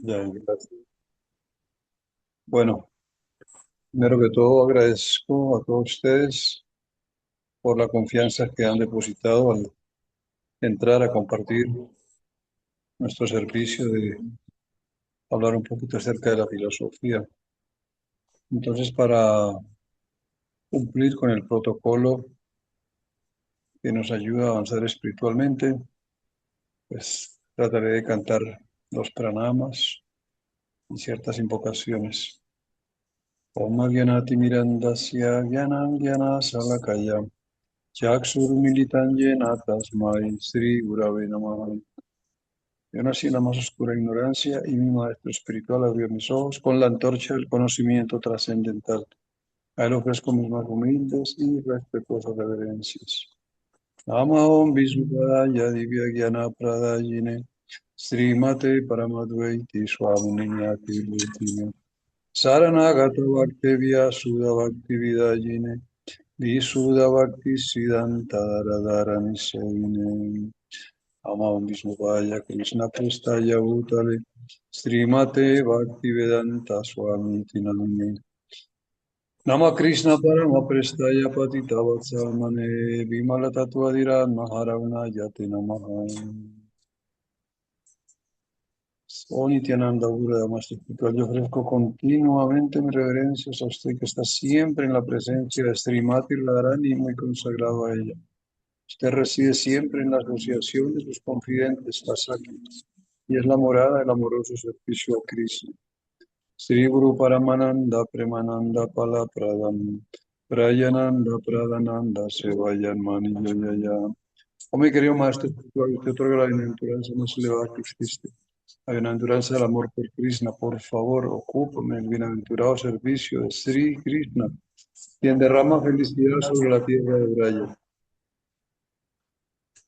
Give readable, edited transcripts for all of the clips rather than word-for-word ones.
Ya, gracias. Bueno, primero que todo agradezco a todos ustedes por la confianza que han depositado al entrar a compartir nuestro servicio de hablar un poquito acerca de la filosofía. Entonces, para cumplir con el protocolo que nos ayuda a avanzar espiritualmente, pues trataré de cantar los pranamas y ciertas invocaciones. Om Gyanati Mirandasya Gyanam Gyana Salakaya Chakshurumilitan Yena Tasmai Sri Gurave Namaha. Yo nací en la más oscura ignorancia y mi maestro espiritual abrió mis ojos con la antorcha del conocimiento trascendental. A él ofrezco mis más humildes y respetuosas reverencias. Nama Om Vishnupadaya Divya Gyana Pradayine Srimate Paramadvaiti Swamininyati Bhutine Saranagata Bhaktevya Sudha Bhakti Vidayine Visuddha Bhakti Siddhanta Radharani Sevine Amam Vishnu Krishna Prestaya Bhutale Srimate Bhaktivedanta Swami Tinamne Nama Krishna Parama Prestaya Patita Vatsalmane Vimala Tattvadira Maharavana Yate Namaha Oh Nityananda Guru Maestro Espiritual, yo ofrezco continuamente mis reverencias a usted que está siempre en la presencia de Srimati Radharani y muy consagrado a ella. Usted reside siempre en la asociación de sus confidentes, Sasaki, y es la morada del amoroso servicio a Krishna. Sri Guru Paramananda Premananda Pala Pradam Prayananda Pradananda Sevayan Mani Yaya. Oh mi querido maestro espiritual, usted otorga la bienaventuranza más elevada que existe. La bienaventuranza del amor por Krishna, por favor, ocúpame en el bienaventurado servicio de Sri Krishna, quien derrama felicidad sobre la tierra de Braya.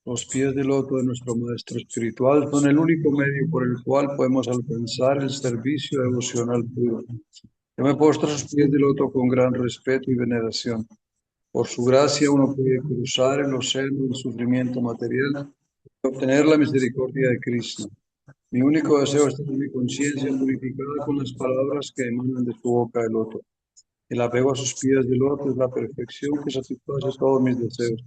Los pies del loto de nuestro Maestro Espiritual son el único medio por el cual podemos alcanzar el servicio devocional puro. Yo me postro a sus pies de loto con gran respeto y veneración. Por su gracia uno puede cruzar el océano del sufrimiento material y obtener la misericordia de Cristo. Mi único deseo es tener mi conciencia purificada con las palabras que emanan de su boca de loto. El apego a sus pies de loto es la perfección que satisface todos mis deseos.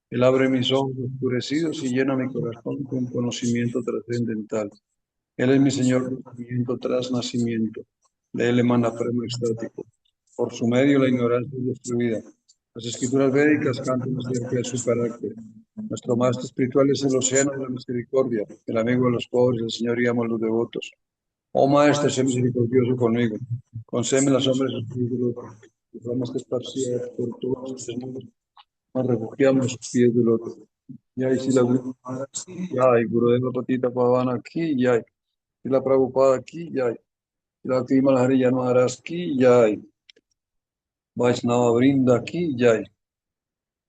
Él abre mis ojos oscurecidos y llena mi corazón con conocimiento trascendental. Él es mi Señor nacimiento tras nacimiento. De Él emana premio extático. Por su medio la ignorancia es destruida. Las escrituras védicas cantan acerca de su carácter. Nuestro maestro espiritual es el océano de la misericordia, el amigo de los pobres, el Señor y amo a los devotos. Oh Maestro, sé misericordioso conmigo. Concédeme las sombras de sus pies, las ramas que esparcía por todos los mundos. Nos refugiamos a sus pies del otro. Jai Sila Guru Maharaj ki Jai, Gurudeva Patita Pavana ki Jai, Sila Prabhupada ki Jai, Sila Timal Harijan Maharaj ki Jai, Vaishnava Vrinda ki Jai.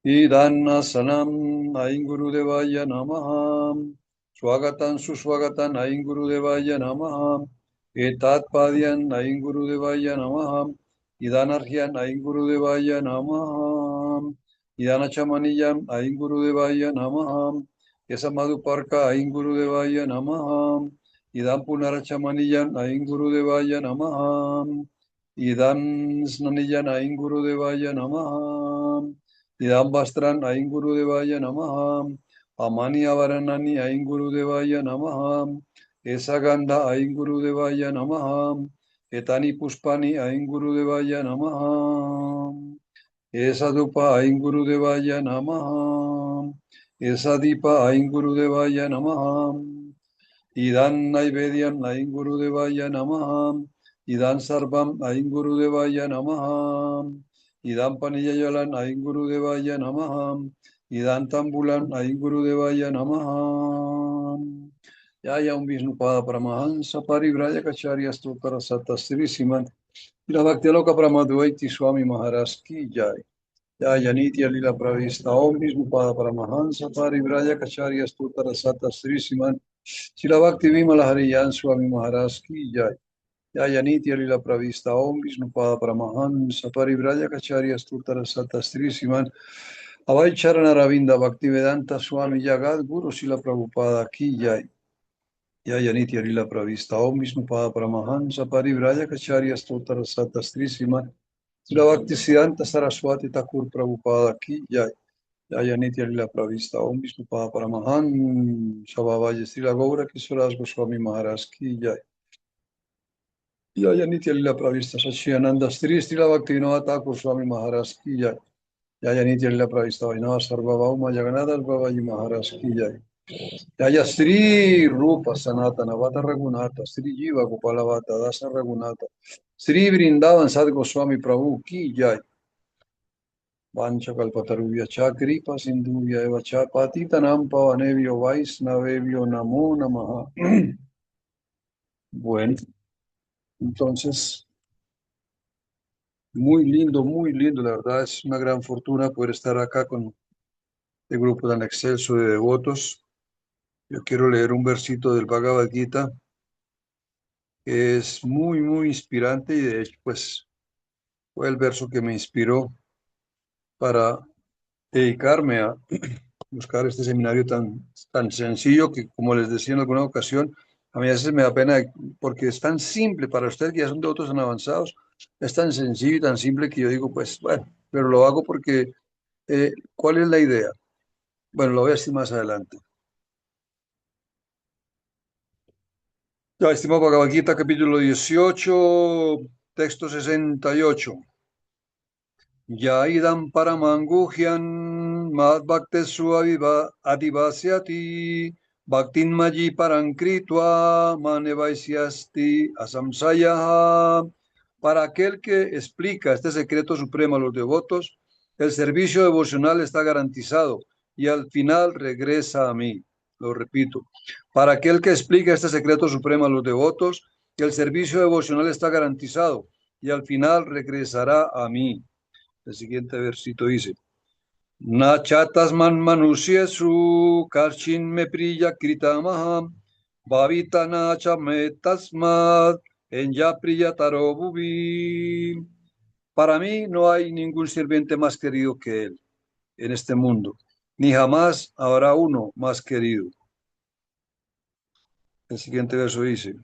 Idana Sanam Ain Gurudevaya Namaham, Swagatan Suswagatan Ain Gurudevaya Namaham, Etat Padian Ain Gurudevaya Namaham, Idanarhian Ain Gurudevaya Namaham, Idana Chamaniyam Ain Gurudevaya Namaham, Esamaduparka Ain Gurudevaya Namaham, Idan Punarachamaniyam Ain Gurudevaya Namaham, Idan Snaniyan Ain Gurudevaya Namaham, Idam Bastran Ain Gurudevaya Namaham, Amani Avaranani Ain Gurudevaya Namaham, Esaganda Ain Gurudevaya Namaham, Etani Puspani Ain Gurudevaya Namaham, Esadupa Ain Gurudevaya Namaham, Esadipa Ain Gurudevaya Namaham, Idan Naivedian Ain Gurudevaya Namaham, Idan Sarvam Ain Gurudevaya Namaham, Idan Paniyayalan Ain Gurudevaya Namaham, Idan Tambulan Ain Gurudevaya Namaham. Ya un Vishnupada Paramahansa Parivraya Kacharya Stotara Satasri Siman La Bhaktialoka Pramadvaiti Swami Maharaj ki Jai. Ya Nitya Lila Pravista Om Vishnupada Paramahansa Parivraya Kacharya Stotara Satasri Siman Shila Bhakti Vimala Hariyan Swami Maharaj ki Jai. Ya Nitya Lila Pravista Om Vishnupada Paramahansa Parivraya Kacharya Stutara Satastri Siman Abhay Charana Ravinda Bhaktivedanta Swami Jagat Guru Shila Prabhupada ki Jai. Yaya Nitya Lila Pravista Om Vishnu Pada Paramahansa Parivraya Kacharya Stotara Sata Sri Srimad Srila Bhaktisiddhanta Saraswati Thakur Prabhupada Ki Jai. Yaya Nitya Lila Pravista Om Vishnu Pada Paramahansa Bhavaye Srila Gaura Kiswaras Goswami Maharaj Ki Jai. Yaya Nitya Lila Pravista Sachidananda Sri Srila Bhaktivinoda Thakur Swami Maharaj Ki Jai. Yaya Nitya Lila Pravista Vainava Sarvabhauma Jagannatha Bhavaji Maharaj Ki Jai. Yaya Sri Rupa Sanatana Vata Raghunatha Sri Jiva Gopala Vata Dasa Raghunatha Sri Vrindavan Sad Goswami Prabhu Ki Jai. Vancha Kalpatarubhya Chakripa Sindhuvya Eva Chapatita Nampa Anevyo Vaisnavevyo Namo Namaha. Bueno, entonces, muy lindo, la verdad es una gran fortuna poder estar acá con este grupo tan excelso de devotos. Yo quiero leer un versito del Bhagavad Gita que es muy inspirante y de hecho, pues, fue el verso que me inspiró para dedicarme a buscar este seminario tan sencillo que, como les decía en alguna ocasión, a mí a veces me da pena porque es tan simple para ustedes que ya son devotos tan avanzados, es tan sencillo y tan simple que yo digo, pues, bueno, pero lo hago porque, ¿cuál es la idea? Bueno, lo voy a decir más adelante. Ya, estimado Bhagavad Gita, capítulo 18, texto 68. Ya idam paramanguhyan mad bhaktesu adivasyati bhaktin maji parankritva manevaisyasti asamsayaha. Para aquel que explica este secreto supremo a los devotos, el servicio devocional está garantizado y al final regresa a mí. Lo repito, para aquel que explica este secreto supremo a los devotos, el servicio devocional está garantizado y al final regresará a mí. El siguiente versito dice, Na chatas man manusyesu karchin me priya kritamaha bhavita na cha me tasmad en ya priya tarobubi. Para mí no hay ningún sirviente más querido que él en este mundo, ni jamás habrá uno más querido. El siguiente verso dice,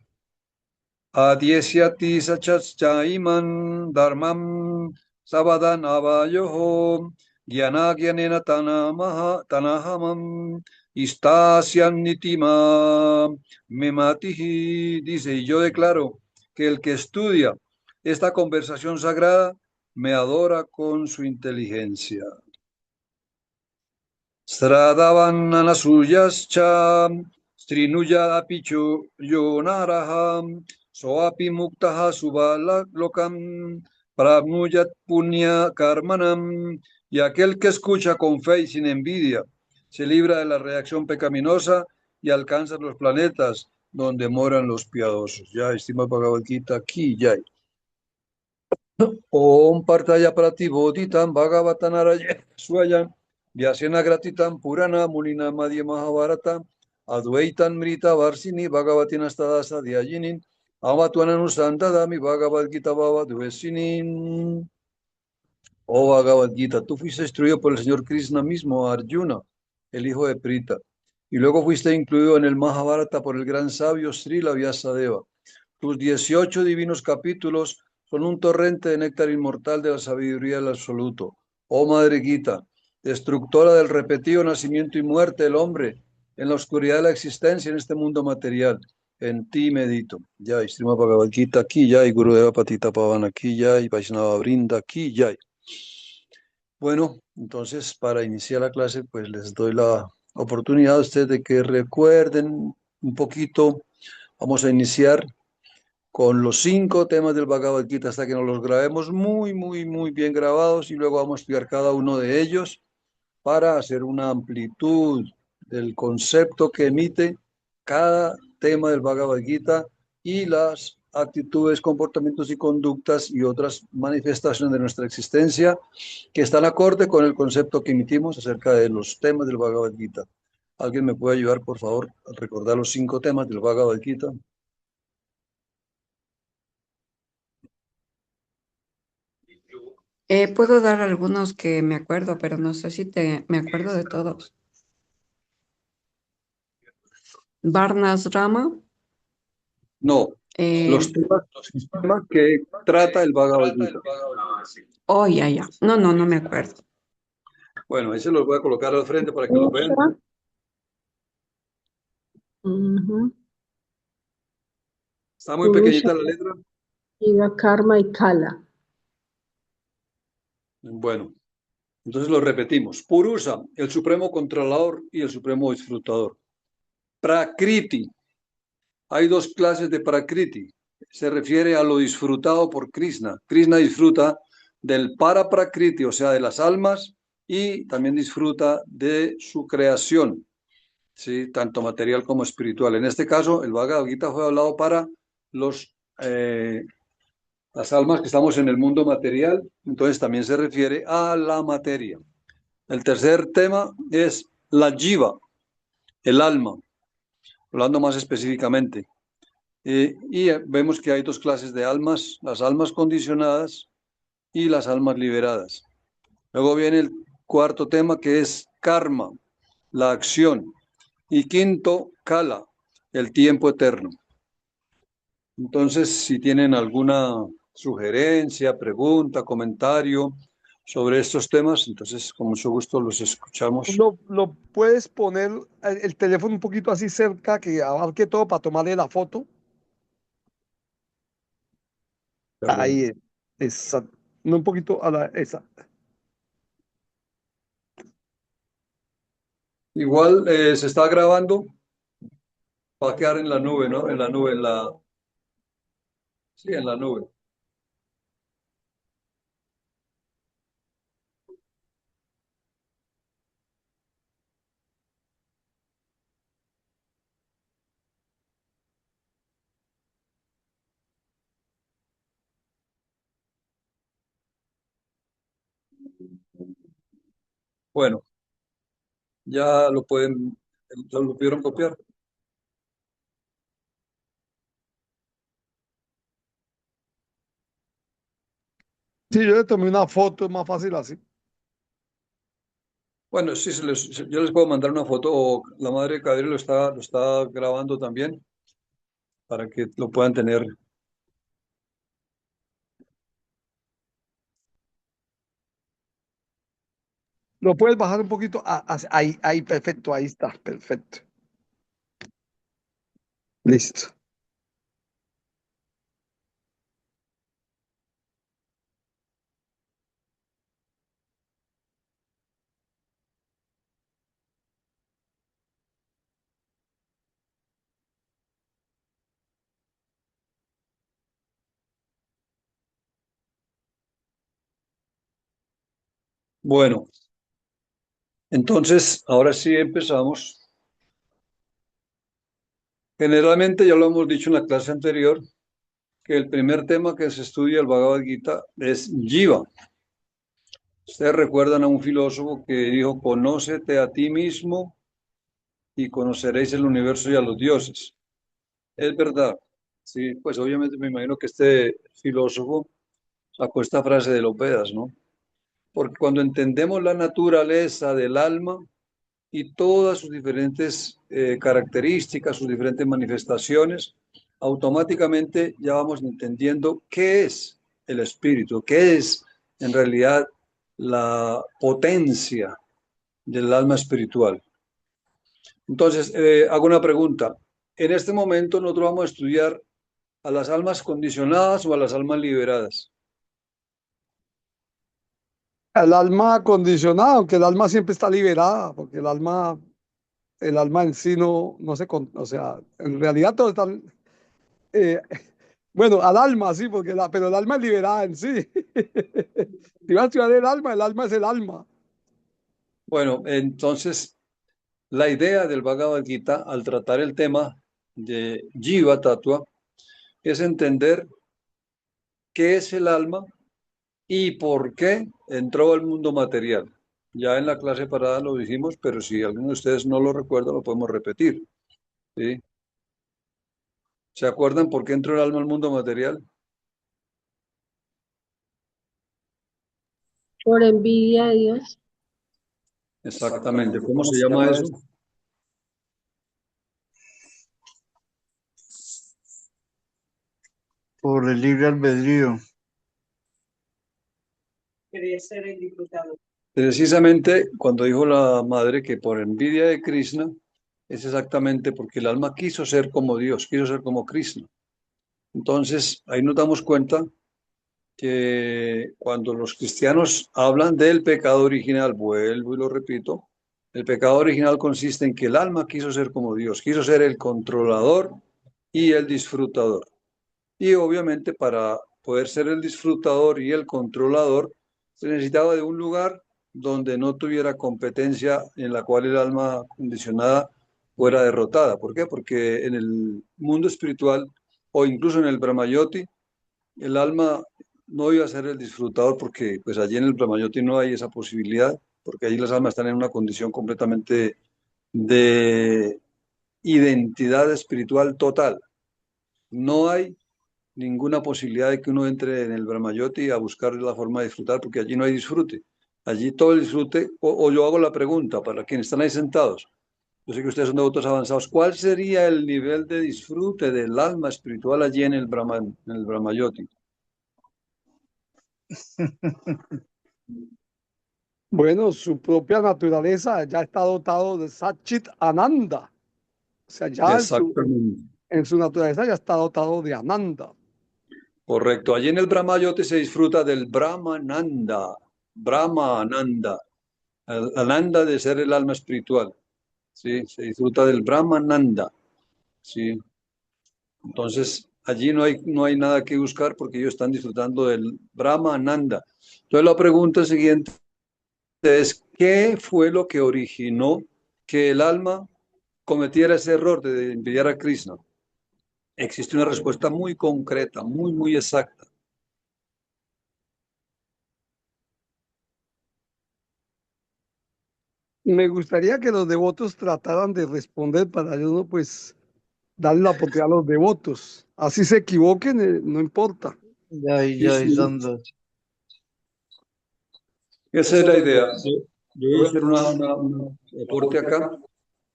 Adyesyati sachachaiman dharmam sabadan avayoho gyana gyanena tanahamam istasyan nitima mematihi. Dice, y yo declaro que el que estudia esta conversación sagrada me adora con su inteligencia. Sradavan anasuyascha strinuya apicho yonaraham soapi muktaha subalokam prabnuyat punya karmanam. Y aquel que escucha con fe y sin envidia se libra de la reacción pecaminosa y alcanza los planetas donde moran los piadosos. Ya, estima Bhagavad Gita, aquí ya. Om Partaya Pratibodhitam Bhagavatanaraya Swayam Vyasena Gratitam Purana Mulina Madhya Mahabharata Advaitan Mrita Varsini Bhagavatina Stadasa Dhyajinin Amatuananu Santadami Bhagavad Gita Bhava Dvesinin. Oh Bhagavad Gita, tú fuiste instruido por el Señor Krishna mismo, Arjuna, el hijo de Prita, y luego fuiste incluido en el Mahabharata por el gran sabio Srila Vyasadeva. Tus 18 divinos capítulos son un torrente de néctar inmortal de la sabiduría del absoluto. Oh Madre Gita, destructora del repetido nacimiento y muerte del hombre en la oscuridad de la existencia en este mundo material. En ti medito. Jai, Srimad Bhagavad Gita, aquí Jai, Gurudeva Patita Pavana, aquí Jai, Vaishnava Brinda, aquí Jai. Bueno, entonces para iniciar la clase, pues les doy la oportunidad a ustedes de que recuerden un poquito. Vamos a iniciar con los 5 temas del Bhagavad Gita hasta que nos los grabemos muy bien grabados y luego vamos a estudiar cada uno de ellos para hacer una amplitud del concepto que emite cada tema del Bhagavad Gita y las actitudes, comportamientos y conductas y otras manifestaciones de nuestra existencia que están acorde con el concepto que emitimos acerca de los temas del Bhagavad Gita. ¿Alguien me puede ayudar, por favor, a recordar los 5 temas del Bhagavad Gita? Puedo dar algunos que me acuerdo, pero no sé si me acuerdo de todos. Varnas Rama, No, Eh, los temas que trata el Bhagavad Gita. oh, ya, ya. No, no, no me acuerdo. Bueno, ahí se los voy a colocar al frente para que lo vean. Purusha, ujú, Está muy Purusha, pequeñita la letra. Shiva, Karma y Kala. Bueno, entonces lo repetimos. Purusa, el supremo controlador y el supremo disfrutador. Prakriti. Hay dos clases de Prakriti. Se refiere a lo disfrutado por Krishna. Krishna disfruta del para Prakriti, o sea, de las almas, y también disfruta de su creación, ¿sí? Tanto material como espiritual. En este caso, el Bhagavad Gita fue hablado para los, las almas que estamos en el mundo material, entonces también se refiere a la materia. El tercer tema es la jiva, el alma, hablando más específicamente. Vemos que hay dos clases de almas, las almas condicionadas y las almas liberadas. Luego viene el cuarto tema que es karma, la acción. Y quinto, kala, el tiempo eterno. Entonces, si tienen alguna sugerencia, pregunta, comentario sobre estos temas, entonces con mucho gusto los escuchamos. Lo puedes poner el teléfono un poquito así cerca que abarque todo para tomarle la foto. Ahí es. Esa, no un poquito a la esa. Igual se está grabando, va a quedar en la nube, ¿no? En la nube, sí, en la nube. Bueno, ya lo pudieron copiar. Sí, yo le tomé una foto, es más fácil así. Bueno, sí, yo les puedo mandar una foto o la madre de Cadre lo está grabando también para que lo puedan tener. Lo puedes bajar un poquito. Ahí, ahí, perfecto, ahí está, perfecto. Listo. Bueno, entonces ahora sí empezamos. Generalmente, ya lo hemos dicho en la clase anterior, que el primer tema que se estudia el Bhagavad Gita es Jiva. Ustedes recuerdan a un filósofo que dijo, conócete a ti mismo y conoceréis el universo y a los dioses. Es verdad, sí, pues obviamente me imagino que este filósofo sacó esta frase de los Vedas, ¿no? Porque cuando entendemos la naturaleza del alma y todas sus diferentes características, sus diferentes manifestaciones, automáticamente ya vamos entendiendo qué es el espíritu, qué es en realidad la potencia del alma espiritual. Entonces, hago una pregunta. En este momento nosotros vamos a estudiar a las almas condicionadas o a las almas liberadas. El alma acondicionada, aunque el alma siempre está liberada, porque el alma en sí no se, o sea, en realidad todo está, eh, bueno, al alma sí, porque pero el alma es liberada en sí. Si vas a estudiar el alma es el alma. Bueno, entonces la idea del Bhagavad Gita al tratar el tema de Jiva Tattva es entender qué es el alma y por qué entró al mundo material. Ya en la clase parada lo dijimos, pero si alguno de ustedes no lo recuerda, lo podemos repetir, ¿sí? ¿Se acuerdan por qué entró el alma al mundo material? Por envidia de Dios. Exactamente. ¿Cómo se llama eso? Por el libre albedrío. Precisamente cuando dijo la madre que por envidia de Krishna, es exactamente porque el alma quiso ser como Dios, quiso ser como Krishna. Entonces, ahí nos damos cuenta que cuando los cristianos hablan del pecado original, vuelvo y lo repito, el pecado original consiste en que el alma quiso ser como Dios, quiso ser el controlador y el disfrutador. Y obviamente para poder ser el disfrutador y el controlador, se necesitaba de un lugar donde no tuviera competencia en la cual el alma condicionada fuera derrotada. ¿Por qué? Porque en el mundo espiritual o incluso en el Brahmayoti, el alma no iba a ser el disfrutador porque pues allí en el Brahmayoti no hay esa posibilidad, porque allí las almas están en una condición completamente de identidad espiritual total. No hay ninguna posibilidad de que uno entre en el Brahmayoti a buscar la forma de disfrutar, porque allí no hay disfrute. Allí todo el disfrute, o yo hago la pregunta para quienes están ahí sentados. Yo sé que ustedes son devotos avanzados. ¿Cuál sería el nivel de disfrute del alma espiritual allí en el Brahmayoti? Bueno, su propia naturaleza ya está dotado de Satchit Ananda. O sea, ya Exactamente. en su naturaleza ya está dotado de Ananda. Correcto. Allí en el Brahmayoti se disfruta del Brahmananda. Brahmananda. El Ananda de ser el alma espiritual. ¿Sí? Se disfruta del Brahmananda. ¿Sí? Entonces, allí no hay nada que buscar porque ellos están disfrutando del Brahmananda. Entonces, la pregunta siguiente es, ¿qué fue lo que originó que el alma cometiera ese error de envidiar a Krishna? Existe una respuesta muy concreta, muy, muy exacta. Me gustaría que los devotos trataran de responder para yo no, pues, darle la oportunidad a los devotos. Así se equivoquen, no importa. Ya ahí dando. Esa es la idea. Yo voy a hacer un aporte acá,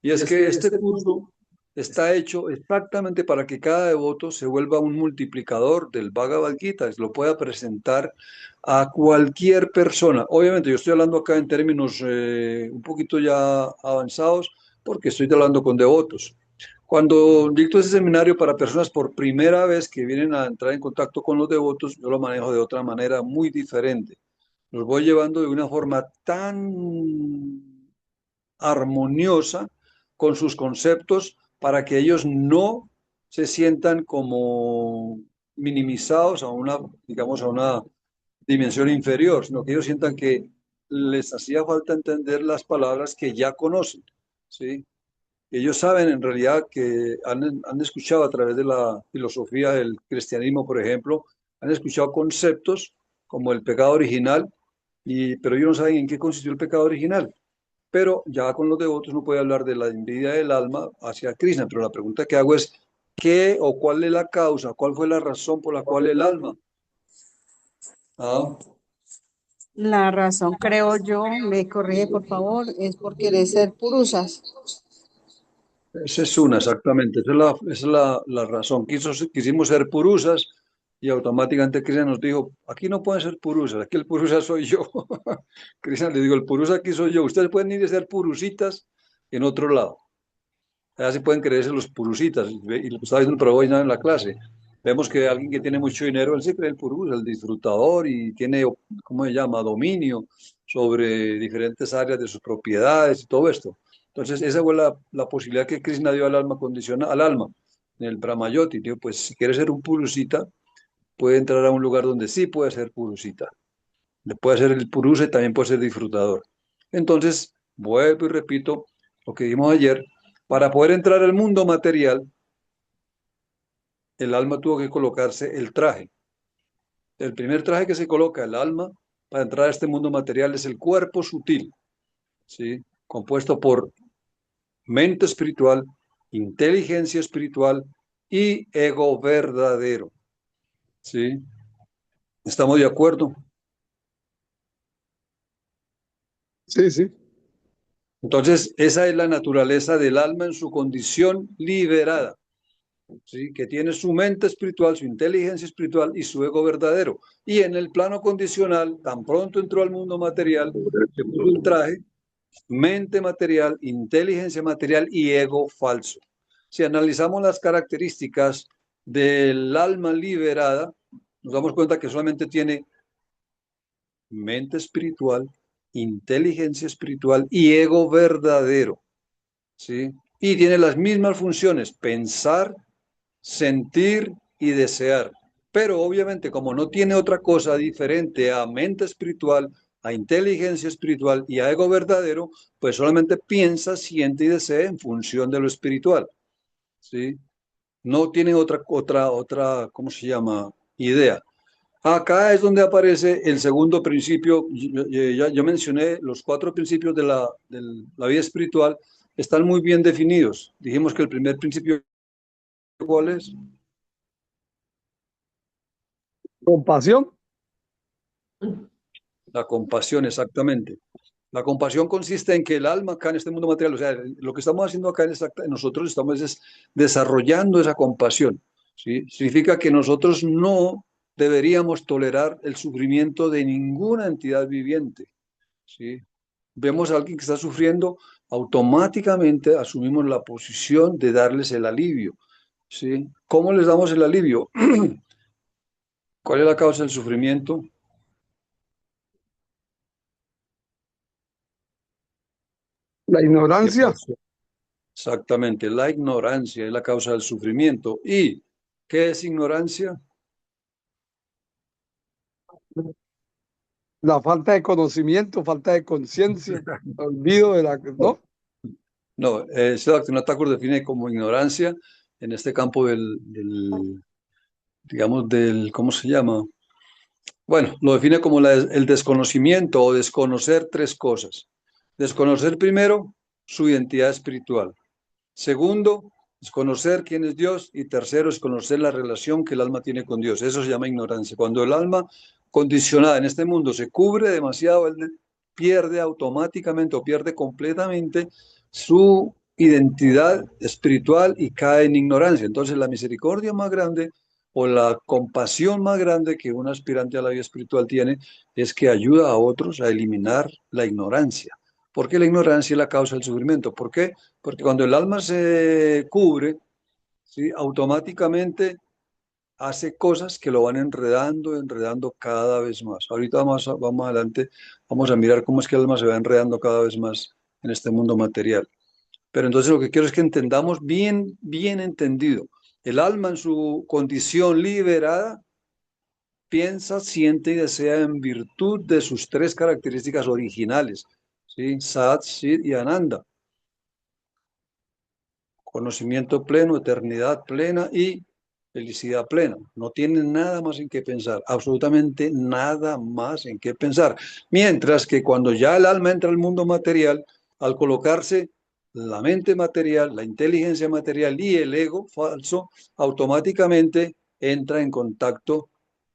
y es que este curso está hecho exactamente para que cada devoto se vuelva un multiplicador del Bhagavad Gita, lo pueda presentar a cualquier persona. Obviamente, yo estoy hablando acá en términos un poquito ya avanzados, porque estoy hablando con devotos. Cuando dicto ese seminario para personas por primera vez que vienen a entrar en contacto con los devotos, yo lo manejo de otra manera muy diferente. Los voy llevando de una forma tan armoniosa con sus conceptos para que ellos no se sientan como minimizados a una, digamos, a una dimensión inferior, sino que ellos sientan que les hacía falta entender las palabras que ya conocen, ¿sí? Ellos saben en realidad que han escuchado a través de la filosofía del cristianismo, por ejemplo, han escuchado conceptos como el pecado original, pero ellos no saben en qué consistió el pecado original. Pero ya con los devotos no puede hablar de la envidia del alma hacia Krishna, pero la pregunta que hago es, ¿qué o cuál es la causa, cuál fue la razón por la cual el alma? Ah, La razón, creo yo, me corrige por favor, es por querer ser purusas. esa es una, exactamente, esa es la razón. Quisimos ser purusas y automáticamente Krishna nos dijo, aquí no pueden ser purusas, aquí el purusa soy yo. Krishna le digo, el purusa aquí soy yo, ustedes pueden ir a ser purusitas en otro lado. Allá sí pueden creerse los purusitas, y lo estaba diciendo pero hoy en la clase. Vemos que alguien que tiene mucho dinero, él se cree el purusa, el disfrutador, y tiene, ¿cómo se llama?, dominio sobre diferentes áreas de sus propiedades y todo esto. Entonces, esa fue la posibilidad que Krishna dio al alma condicional, al alma, en el Brahmayoti. Digo, pues si quiere ser un purusita, puede entrar a un lugar donde sí puede ser purusita. Le puede ser el purusa y también puede ser disfrutador. Entonces, vuelvo y repito lo que vimos ayer. Para poder entrar al mundo material, el alma tuvo que colocarse el traje. El primer traje que se coloca el alma para entrar a este mundo material es el cuerpo sutil, ¿sí? Compuesto por mente espiritual, inteligencia espiritual y ego verdadero, ¿sí? ¿Estamos de acuerdo? Sí, sí. Entonces, esa es la naturaleza del alma en su condición liberada. ¿sí? Que tiene su mente espiritual, su inteligencia espiritual y su ego verdadero. Y en el plano condicional, tan pronto entró al mundo material, se puso un traje, mente material, inteligencia material y ego falso. Si analizamos las características del alma liberada, nos damos cuenta que solamente tiene mente espiritual, inteligencia espiritual y ego verdadero, ¿sí? Y tiene las mismas funciones, pensar, sentir y desear. Pero obviamente, como no tiene otra cosa diferente a mente espiritual, a inteligencia espiritual y a ego verdadero, pues solamente piensa, siente y desea en función de lo espiritual, ¿sí? No tiene otra, ¿cómo se llama? Idea. Acá es donde aparece el segundo principio. Yo mencioné los cuatro principios de la vida espiritual, están muy bien definidos. Dijimos que el primer principio, ¿cuál es? Compasión. La compasión, exactamente. La compasión consiste en que el alma acá en este mundo material, o sea, lo que estamos haciendo acá nosotros estamos desarrollando esa compasión, ¿sí? Significa que nosotros no deberíamos tolerar el sufrimiento de ninguna entidad viviente, ¿sí? Vemos a alguien que está sufriendo, automáticamente asumimos la posición de darles el alivio, ¿sí? ¿Cómo les damos el alivio? ¿Cuál es la causa del sufrimiento? La ¿Qué ignorancia. pasó? Exactamente, la ignorancia es la causa del sufrimiento. ¿Y qué es ignorancia? La falta de conocimiento, falta de conciencia, olvido de la, No, ¿no? no, ese doctrina Thakur define como ignorancia en este campo digamos, ¿cómo se llama? Bueno, lo define como el desconocimiento o desconocer tres cosas. Desconocer primero su identidad espiritual. Segundo, es conocer quién es Dios. Y tercero, es conocer la relación que el alma tiene con Dios. Eso se llama ignorancia. Cuando el alma condicionada en este mundo se cubre demasiado, él pierde automáticamente o pierde completamente su identidad espiritual y cae en ignorancia. Entonces, la misericordia más grande o la compasión más grande que un aspirante a la vida espiritual tiene es que ayuda a otros a eliminar la ignorancia. ¿Por qué la ignorancia es la causa del sufrimiento? ¿Por qué? Porque cuando el alma se cubre, ¿sí? Automáticamente hace cosas que lo van enredando, enredando cada vez más. Ahorita vamos adelante, vamos a mirar cómo es que el alma se va enredando cada vez más en este mundo material. Pero entonces lo que quiero es que entendamos bien, bien entendido. El alma en su condición liberada piensa, siente y desea en virtud de sus tres características originales, ¿sí? Sat, Chit y Ananda. Conocimiento pleno, eternidad plena y felicidad plena. No tienen nada más en qué pensar, absolutamente nada más en qué pensar. Mientras que cuando ya el alma entra al mundo material, al colocarse la mente material, la inteligencia material y el ego falso, automáticamente entra en contacto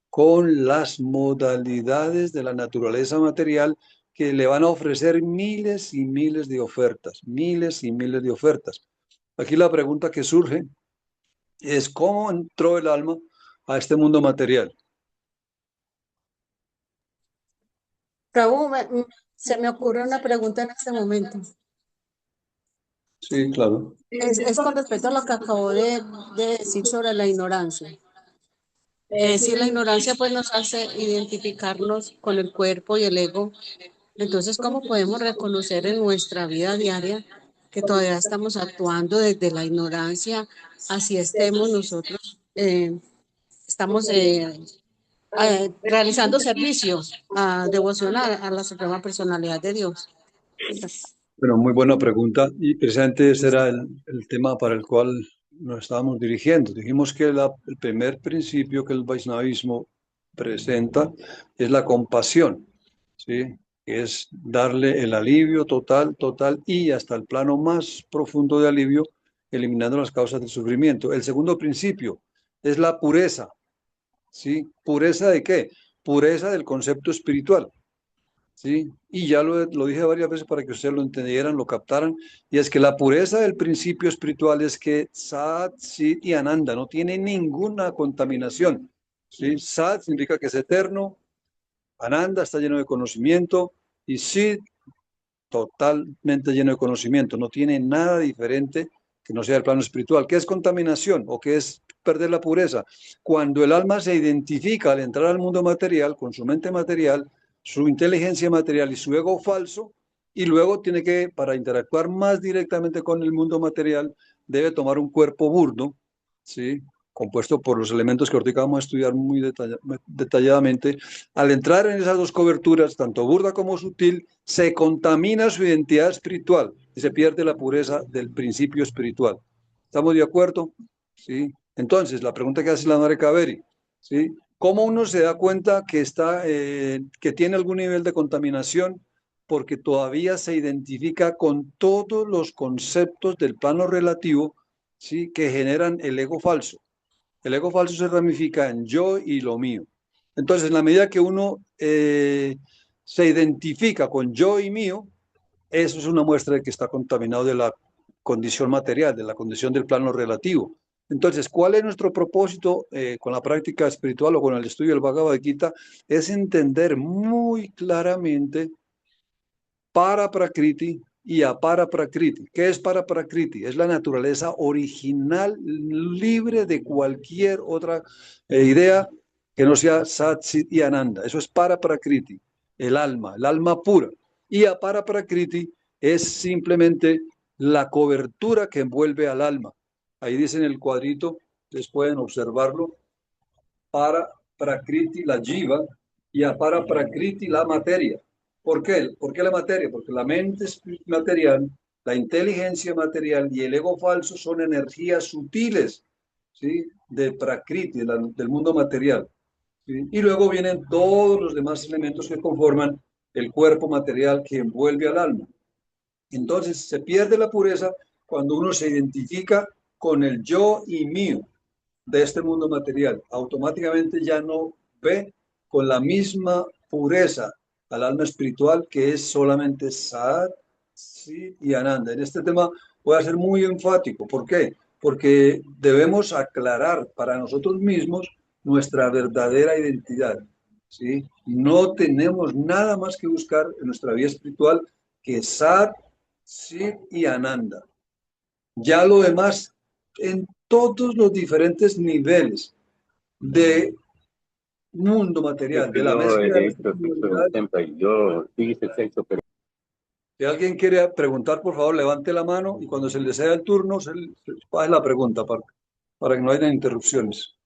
con las modalidades de la naturaleza material que le van a ofrecer miles y miles de ofertas, miles y miles de ofertas. Aquí la pregunta que surge es cómo entró el alma a este mundo material. Raúl, se me ocurre una pregunta en este momento. Sí, claro. Es con respecto a lo que acabo de decir sobre la ignorancia. Si la ignorancia pues nos hace identificarnos con el cuerpo y el ego, entonces ¿cómo podemos reconocer en nuestra vida diaria que todavía estamos actuando desde la ignorancia, así estemos nosotros, estamos realizando servicios devocional a la Suprema Personalidad de Dios? Bueno, muy buena pregunta y precisamente ese era el tema para el cual nos estábamos dirigiendo. Dijimos que el primer principio que el Vaishnavismo presenta es la compasión, ¿sí? Que es darle el alivio total, total y hasta el plano más profundo de alivio, eliminando las causas del sufrimiento. El segundo principio es la pureza, ¿sí? ¿Pureza de qué? Pureza del concepto espiritual. ¿sí? Y ya lo dije varias veces para que ustedes lo entendieran, lo captaran, y es que la pureza del principio espiritual es que Sat, Chit y Ananda no tiene ninguna contaminación, ¿sí? Sat significa que es eterno, Ananda está lleno de conocimiento, y Chit totalmente lleno de conocimiento, no tiene nada diferente que no sea el plano espiritual. ¿Qué es contaminación o qué es perder la pureza? Cuando el alma se identifica al entrar al mundo material con su mente material, su inteligencia material y su ego falso, y luego tiene que, para interactuar más directamente con el mundo material, debe tomar un cuerpo burdo, ¿sí? Compuesto por los elementos que ahorita vamos a estudiar muy detalladamente. Al entrar en esas dos coberturas, tanto burda como sutil, se contamina su identidad espiritual y se pierde la pureza del principio espiritual. ¿Estamos de acuerdo? ¿Sí? Entonces, la pregunta que hace la Madre Kaveri, ¿sí? ¿Cómo uno se da cuenta que, que tiene algún nivel de contaminación? Porque todavía se identifica con todos los conceptos del plano relativo, ¿sí? Que generan el ego falso. El ego falso se ramifica en yo y lo mío. Entonces, en la medida que uno se identifica con yo y mío, eso es una muestra de que está contaminado de la condición material, de la condición del plano relativo. Entonces, ¿cuál es nuestro propósito con la práctica espiritual o con el estudio del Bhagavad Gita? Es entender muy claramente para Prakriti y apara Prakriti. ¿Qué es para Prakriti? Es la naturaleza original, libre de cualquier otra idea que no sea Sat, Chit y Ananda. Eso es para Prakriti, el alma pura. Y apara Prakriti es simplemente la cobertura que envuelve al alma. Ahí dice en el cuadrito, ustedes pueden observarlo, para Prakriti la jiva y apara Prakriti la materia. ¿Por qué? ¿Por qué la materia? Porque la mente material, la inteligencia material y el ego falso son energías sutiles, ¿sí? De Prakriti, del mundo material. ¿Sí? Y luego vienen todos los demás elementos que conforman el cuerpo material que envuelve al alma. Entonces se pierde la pureza cuando uno se identifica con el yo y mío de este mundo material. Automáticamente ya no ve con la misma pureza al alma espiritual que es solamente Sat, Sit y Ananda. En este tema voy a ser muy enfático. ¿Por qué? Porque debemos aclarar para nosotros mismos nuestra verdadera identidad. ¿Sí? No tenemos nada más que buscar en nuestra vida espiritual que Sat, Sit y Ananda. Ya lo demás, en todos los diferentes niveles de mundo material, de la Yo mezcla de he las hecho sexo en personalidades. templa y yo sí hice sexo, pero Si alguien quiere preguntar, por favor, levante la mano y cuando se le sea el turno, se hace la pregunta para que no haya interrupciones.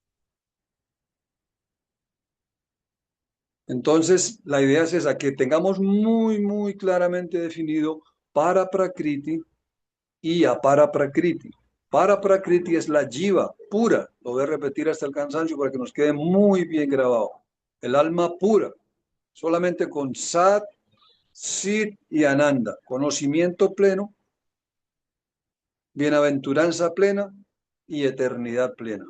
Entonces, la idea es esa, que tengamos muy claramente definido para Prakriti y apara Prakriti. Para Prakriti es la jiva pura, lo voy a repetir hasta el cansancio para que nos quede muy bien grabado. El alma pura, solamente con Sat, Sit y Ananda, conocimiento pleno, bienaventuranza plena y eternidad plena.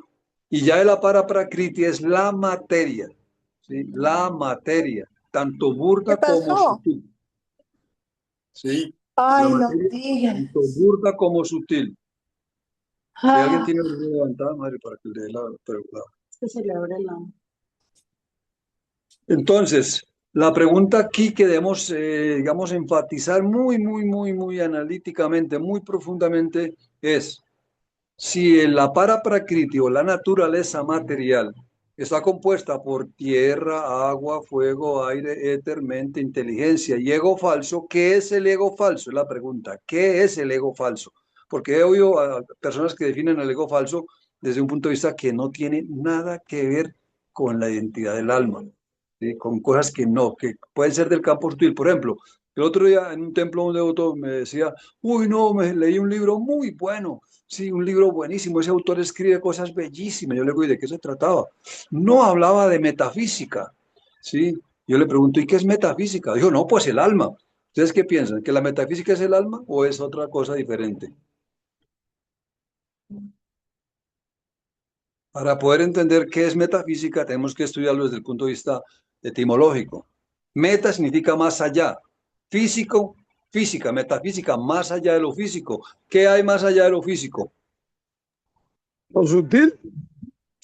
Y ya el apara Prakriti es la materia, ¿sí? La materia, tanto ¿Qué burda como pasó? sutil. ¿Sí? La Ay, no materia, digas. tanto burda como sutil. Si alguien Ah, tiene la mano levantada, madre, para que le dé la pregunta. Es que se le abre la... Entonces, la pregunta aquí que debemos, digamos, enfatizar muy analíticamente, muy profundamente, es si la para prakriti o la naturaleza material está compuesta por tierra, agua, fuego, aire, éter, mente, inteligencia y ego falso, ¿qué es el ego falso? Es la pregunta. ¿Qué es el ego falso? Porque he oído a personas que definen el ego falso desde un punto de vista que no tiene nada que ver con la identidad del alma, ¿sí? Con cosas que no, que pueden ser del campo sutil. Por ejemplo, el otro día en un templo un devoto me decía, uy, no, me leí un libro muy bueno. Sí, un libro buenísimo. Ese autor escribe cosas bellísimas. Yo le digo, ¿y de qué se trataba? No hablaba de metafísica. Sí, yo le pregunto, ¿y qué es metafísica? Dijo, no, pues el alma. ¿Ustedes qué piensan? ¿Que la metafísica es el alma o es otra cosa diferente? Para poder entender qué es metafísica, tenemos que estudiarlo desde el punto de vista etimológico. Meta significa más allá. Físico, física, metafísica, más allá de lo físico. ¿Qué hay más allá de lo físico? Lo sutil,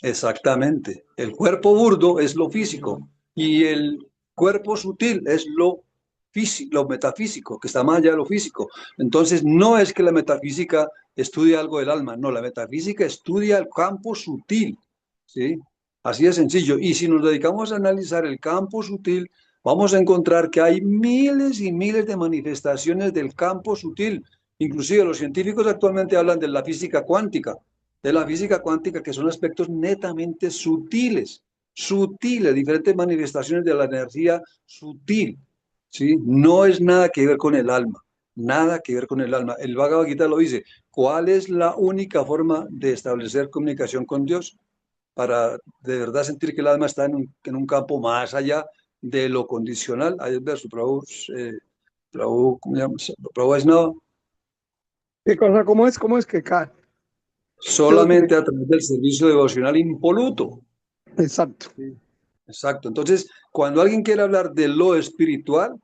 Exactamente. El cuerpo burdo es lo físico y el cuerpo sutil es lo físico, lo metafísico, que está más allá de lo físico. Entonces, no es que la metafísica estudie algo del alma, no, la metafísica estudia el campo sutil, ¿sí? Así de sencillo. Y si nos dedicamos a analizar el campo sutil, vamos a encontrar que hay miles y miles de manifestaciones del campo sutil. Inclusive los científicos actualmente hablan de la física cuántica, que son aspectos netamente sutiles, sutiles, diferentes manifestaciones de la energía sutil, ¿sí? No es nada que ver con el alma, nada que ver con el alma. El Bhagavad Gita lo dice, ¿cuál es la única forma de establecer comunicación con Dios? Para de verdad sentir que el alma está en un campo más allá de lo condicional. Hay el verso, ¿cómo se llama? Prabhu Vaishnava, ¿qué cosa? ¿Cómo es que cae? solamente a través del servicio devocional impoluto. Exacto. Sí, exacto. Entonces, cuando alguien quiere hablar de lo espiritual,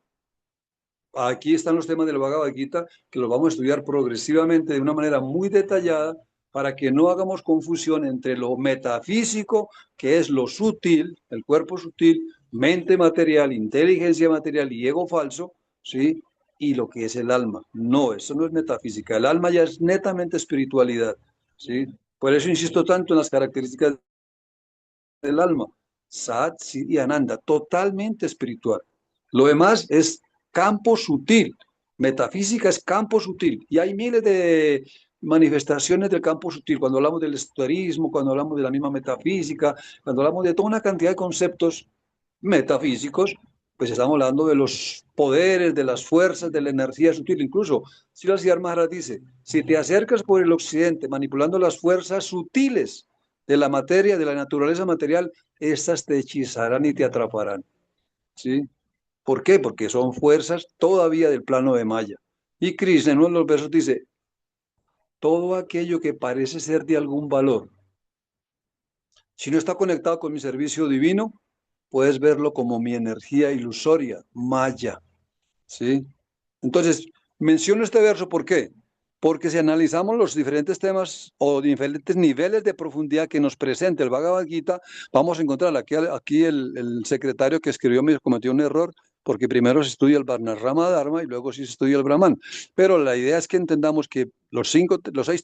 aquí están los temas del Bhagavad Gita, que los vamos a estudiar progresivamente de una manera muy detallada para que no hagamos confusión entre lo metafísico, que es lo sutil, el cuerpo sutil, mente material, inteligencia material y ego falso, ¿sí? Y lo que es el alma. No, eso no es metafísica. El alma ya es netamente espiritualidad, ¿sí? Por eso insisto tanto en las características del alma, Sat, Chit y Ananda, totalmente espiritual. Lo demás es campo sutil. Metafísica es campo sutil. Y hay miles de manifestaciones del campo sutil. Cuando hablamos del esoterismo, cuando hablamos de la misma metafísica, cuando hablamos de toda una cantidad de conceptos metafísicos, pues estamos hablando de los poderes, de las fuerzas, de la energía sutil. Incluso, Srila Siddhartha Maharaj dice, si te acercas por el occidente manipulando las fuerzas sutiles de la materia, de la naturaleza material, estas te hechizarán y te atraparán, ¿sí? ¿Por qué? Porque son fuerzas todavía del plano de Maya. Y Krishna en uno de los versos dice, todo aquello que parece ser de algún valor, si no está conectado con mi servicio divino, puedes verlo como mi energía ilusoria, Maya, ¿sí? Entonces, menciono este verso, ¿por qué? Porque si analizamos los diferentes temas o diferentes niveles de profundidad que nos presenta el Bhagavad Gita, vamos a encontrar aquí el secretario que escribió me cometió un error, porque primero se estudia el Varnasrama Dharma y luego sí se estudia el Brahman. Pero la idea es que entendamos que los 6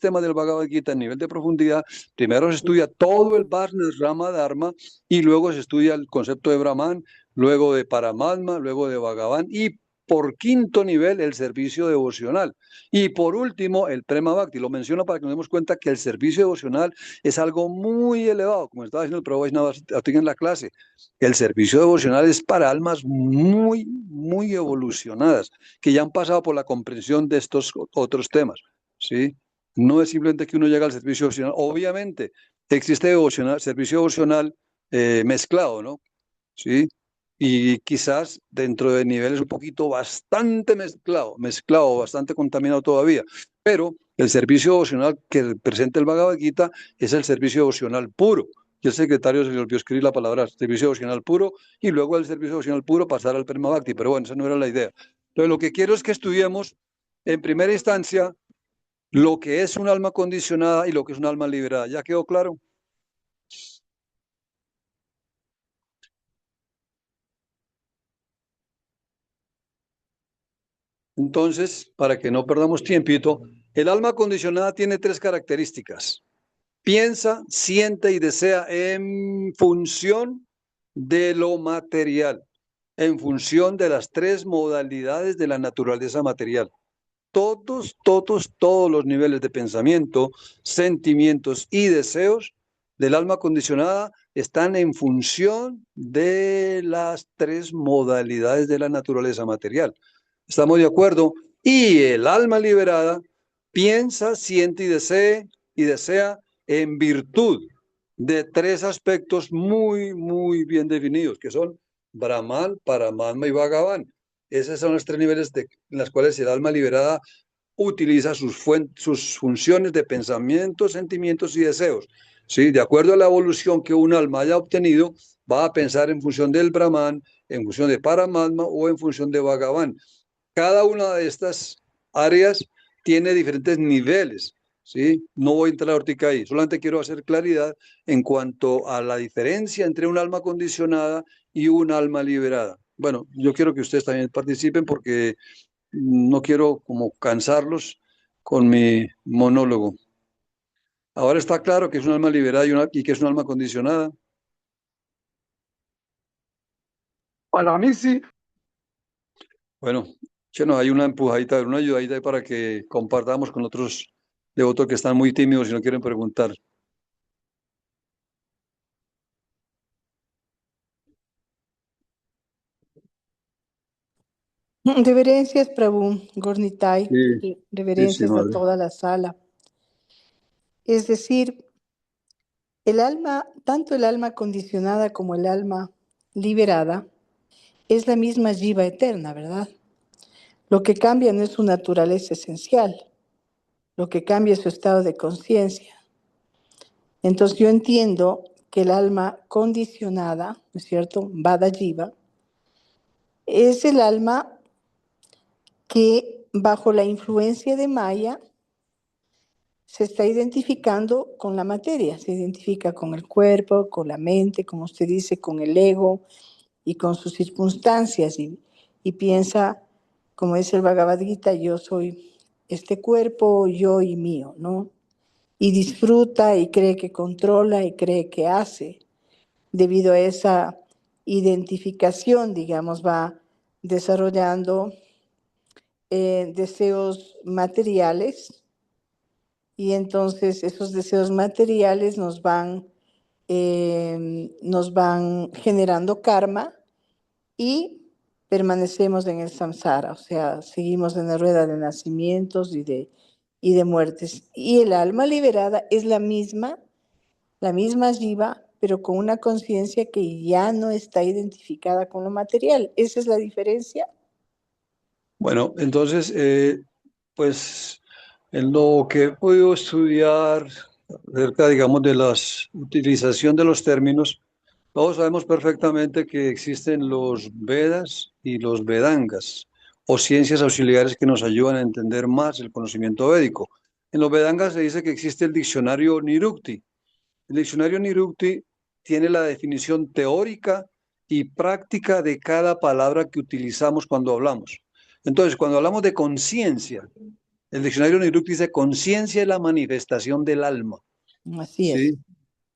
temas del Bhagavad Gita en nivel de profundidad, primero se estudia todo el Varnasrama Dharma y luego se estudia el concepto de Brahman, luego de Paramatma, luego de Bhagavan y por quinto nivel el servicio devocional. Y por último, el Prema Bhakti. Lo menciono para que nos demos cuenta que el servicio devocional es algo muy elevado, como estaba diciendo el Prabhu Vaishnava en la clase. El servicio devocional es para almas muy, muy evolucionadas, que ya han pasado por la comprensión de estos otros temas, ¿sí? No es simplemente que uno llega al servicio devocional. Obviamente, existe servicio devocional mezclado, ¿no? ¿Sí? Y quizás dentro de niveles un poquito bastante mezclado, bastante contaminado todavía. Pero el servicio devocional que presenta el Bhagavad Gita es el servicio devocional puro. Y el secretario se le olvidó escribir la palabra servicio devocional puro y luego del servicio devocional puro pasar al Prema Bhakti. Pero bueno, esa no era la idea. Entonces, lo que quiero es que estudiemos en primera instancia lo que es un alma condicionada y lo que es un alma liberada. ¿Ya quedó claro? Entonces, para que no perdamos tiempito, el alma condicionada tiene 3 características. Piensa, siente y desea en función de lo material, en función de las 3 modalidades de la naturaleza material. Todos los niveles de pensamiento, sentimientos y deseos del alma condicionada están en función de las 3 modalidades de la naturaleza material. ¿Estamos de acuerdo? Y el alma liberada piensa, siente y desea en virtud de 3 aspectos muy, muy bien definidos, que son Brahman, Paramatma y Bhagavan. Esos son los 3 niveles en los cuales el alma liberada utiliza sus funciones de pensamientos, sentimientos y deseos. ¿sí? De acuerdo a la evolución que un alma haya obtenido, va a pensar en función del Brahman, en función de Paramatma o en función de Bhagavan. Cada una de estas áreas tiene diferentes niveles, ¿sí? No voy a entrar ahorita ahí, solamente quiero hacer claridad en cuanto a la diferencia entre un alma condicionada y un alma liberada. Bueno, yo quiero que ustedes también participen porque no quiero como cansarlos con mi monólogo. Ahora está claro que es un alma liberada y que es un alma condicionada. Para mí sí. Bueno, nos hay una empujadita, una ayudadita ahí para que compartamos con otros devotos que están muy tímidos y no quieren preguntar. Reverencias, Prabhu, Gornitai, Sí, sí, reverencias a madre. toda la sala. Es decir, el alma, tanto el alma condicionada como el alma liberada, es la misma jiva eterna, ¿verdad? Lo que cambia no es su naturaleza esencial, lo que cambia es su estado de conciencia. Entonces yo entiendo que el alma condicionada, ¿no es cierto? Vada jiva, es el alma que bajo la influencia de Maya se está identificando con la materia, se identifica con el cuerpo, con la mente, como usted dice, con el ego y con sus circunstancias y piensa, como dice el Bhagavad Gita, yo soy este cuerpo, yo y mío, ¿no? Y disfruta y cree que controla y cree que hace. Debido a esa identificación, digamos, va desarrollando deseos materiales y entonces esos deseos materiales nos van generando karma y permanecemos en el samsara, o sea, seguimos en la rueda de nacimientos y de muertes. Y el alma liberada es la misma jiva, pero con una conciencia que ya no está identificada con lo material. ¿Esa es la diferencia? Bueno, entonces, pues en lo que he podido estudiar acerca, digamos, de la utilización de los términos, todos sabemos perfectamente que existen los Vedas y los Vedangas, o ciencias auxiliares que nos ayudan a entender más el conocimiento védico. En los Vedangas se dice que existe el diccionario Nirukti. El diccionario Nirukti tiene la definición teórica y práctica de cada palabra que utilizamos cuando hablamos. Entonces, cuando hablamos de conciencia, el diccionario Nirukti dice conciencia es la manifestación del alma. Así es. ¿Sí?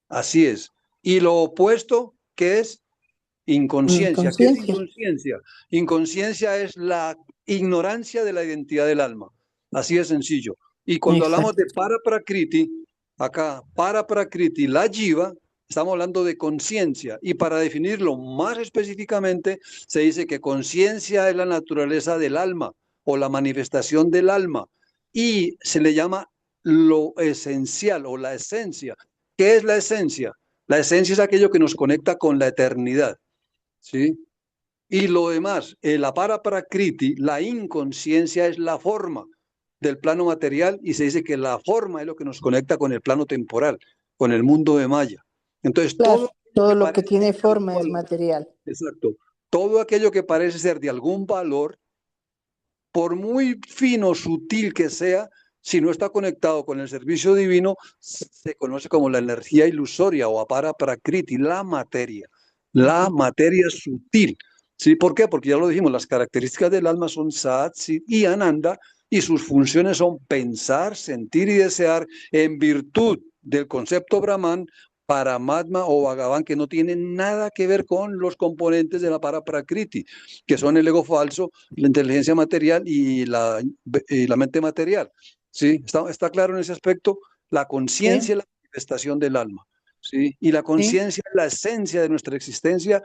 Así es. Y lo opuesto, ¿qué es? Inconsciencia. ¿Qué es Conciencia. inconsciencia? Inconsciencia es la ignorancia de la identidad del alma. Así de sencillo. Y cuando hablamos de paraprakriti, acá, paraprakriti, la jiva, estamos hablando de conciencia. Y para definirlo más específicamente, se dice que conciencia es la naturaleza del alma o la manifestación del alma. Y se le llama lo esencial o la esencia. ¿Qué es la esencia? La esencia es aquello que nos conecta con la eternidad. ¿Sí? Y lo demás, la paraprakriti, la inconsciencia es la forma del plano material y se dice que la forma es lo que nos conecta con el plano temporal, con el mundo de Maya. Entonces, Claro, todo lo que parece tiene ser de algún forma es valor, material. exacto, todo aquello que parece ser de algún valor, por muy fino, sutil que sea, si no está conectado con el servicio divino, se conoce como la energía ilusoria o apara prakriti, la materia sutil. ¿Sí? ¿Por qué? Porque ya lo dijimos, las características del alma son Sat, Sit y Ananda, y sus funciones son pensar, sentir y desear en virtud del concepto Brahman, Paramatma o Bhagavan, que no tienen nada que ver con los componentes de la Paraprakriti, que son el ego falso, la inteligencia material y la mente material. ¿Sí? ¿Está claro en ese aspecto? La conciencia es la manifestación del alma. ¿Sí? Y la conciencia es la esencia de nuestra existencia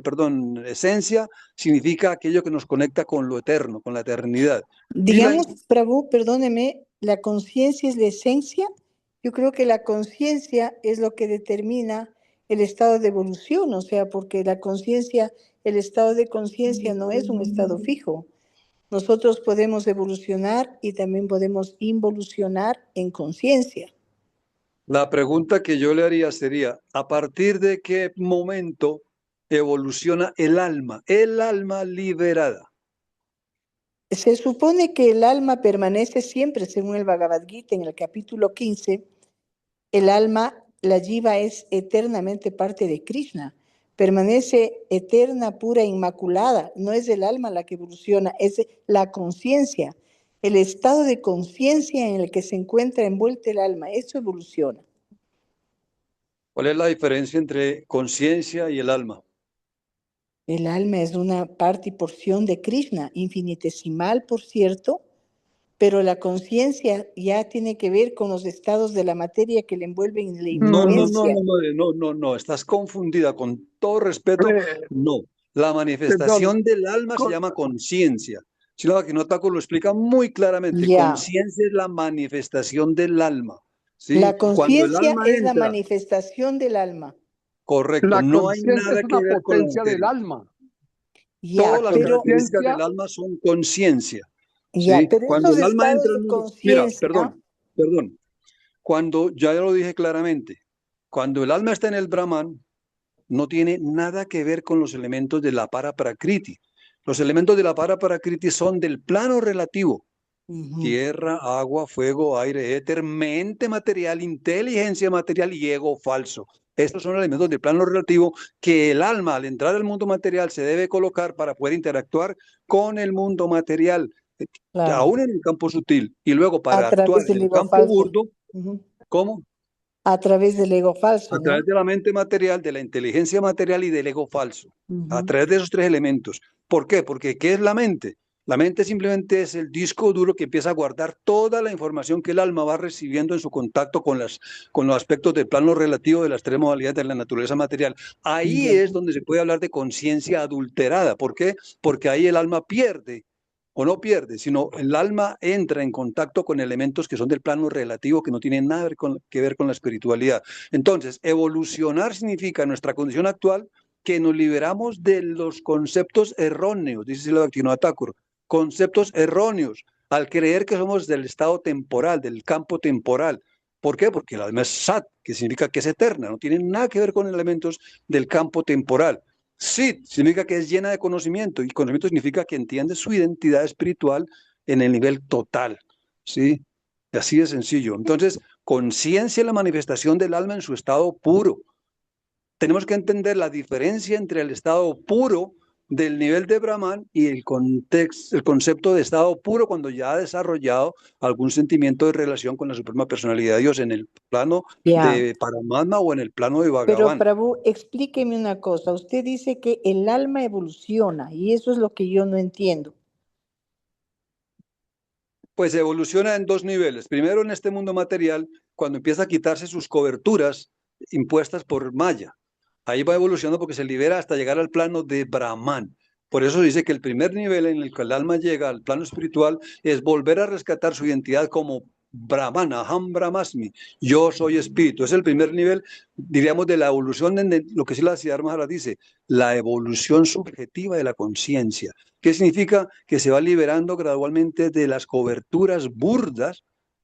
perdón, esencia significa aquello que nos conecta con lo eterno, con la eternidad. Digamos, Prabhu, perdóneme, la conciencia es la esencia. Yo creo que la conciencia es lo que determina el estado de evolución, o sea, porque la conciencia, el estado de conciencia no es un estado fijo. Nosotros podemos evolucionar y también podemos involucionar en conciencia. La pregunta que yo le haría sería, ¿a partir de qué momento evoluciona el alma? El alma liberada. Se supone que el alma permanece siempre, según el Bhagavad Gita, en el capítulo 15, el alma, la jiva, es eternamente parte de Krishna. Permanece eterna, pura, inmaculada. No es el alma la que evoluciona, es la conciencia. El estado de conciencia en el que se encuentra envuelta el alma, eso evoluciona. ¿Cuál es la diferencia entre conciencia y el alma? El alma es una parte y porción de Krishna, infinitesimal, por cierto, pero la conciencia ya tiene que ver con los estados de la materia que le envuelven en la influencia. No, estás confundida, con todo respeto, no. La Perdón. manifestación del alma se llama conciencia. Srila Bhaktivinoda lo explica muy claramente. Ya. Conciencia es la manifestación del alma. ¿Sí? La Cuando el conciencia alma es la entra, manifestación del alma. correcto, La no hay conciencia nada es que una ver con la potencia del materia. alma. Ya, Todas las pero, características conciencia- del alma son conciencia. ya, ¿Sí? pero Cuando estos el alma estados entra al de mundo, mira, conciencia, perdón. Cuando, ya lo dije claramente, cuando el alma está en el Brahman, no tiene nada que ver con los elementos de la Para-Prakriti. Los elementos de la Para-Prakriti son del plano relativo. Tierra, agua, fuego, aire, éter, mente material, inteligencia material y ego falso. Estos son elementos del plano relativo que el alma, al entrar al mundo material, se debe colocar para poder interactuar con el mundo material, claro, aún en el campo sutil, y luego para a actuar través en del el ego campo falso. burdo. Ujú. ¿Cómo? A través del ego falso, A ¿no? través de la mente material, de la inteligencia material y del ego falso. A Ujú. través de esos tres elementos. ¿Por qué? Porque ¿qué es la mente? La mente simplemente es el disco duro que empieza a guardar toda la información que el alma va recibiendo en su contacto con los aspectos del plano relativo de las tres modalidades de la naturaleza material. Ahí Ya. es donde se puede hablar de conciencia adulterada. ¿Por qué? Porque ahí el alma pierde, o no pierde, sino el alma entra en contacto con elementos que son del plano relativo, que no tienen nada que ver con la espiritualidad. Entonces, evolucionar significa en nuestra condición actual que nos liberamos de los conceptos erróneos, dice Srila Bhaktivinoda Thakur, conceptos erróneos, al creer que somos del estado temporal, del campo temporal. ¿Por qué? Porque el alma es sat, que significa que es eterna, no tiene nada que ver con elementos del campo temporal. Sit significa que es llena de conocimiento, y conocimiento significa que entiende su identidad espiritual en el nivel total, ¿sí? Así de sencillo. Entonces, conciencia es la manifestación del alma en su estado puro. Tenemos que entender la diferencia entre el estado puro del nivel de Brahman y el concepto de estado puro cuando ya ha desarrollado algún sentimiento de relación con la Suprema Personalidad de Dios en el plano Ya. de Paramatma o en el plano de Pero Bhagavan. Prabhu, explíqueme una cosa. Usted dice que el alma evoluciona y eso es lo que yo no entiendo. Pues evoluciona en dos niveles. Primero, en este mundo material, cuando empieza a quitarse sus coberturas impuestas por Maya. Ahí va evolucionando porque se libera hasta llegar al plano de Brahman. Por eso dice que el primer nivel en el que el alma llega al plano espiritual es volver a rescatar su identidad como Brahman, Aham Brahmasmi, yo soy espíritu. Es el primer nivel, diríamos, de la evolución en lo que Srila Siddhartha Maharaj dice, la evolución subjetiva de la conciencia. ¿Qué significa? Que se va liberando gradualmente de las coberturas burdas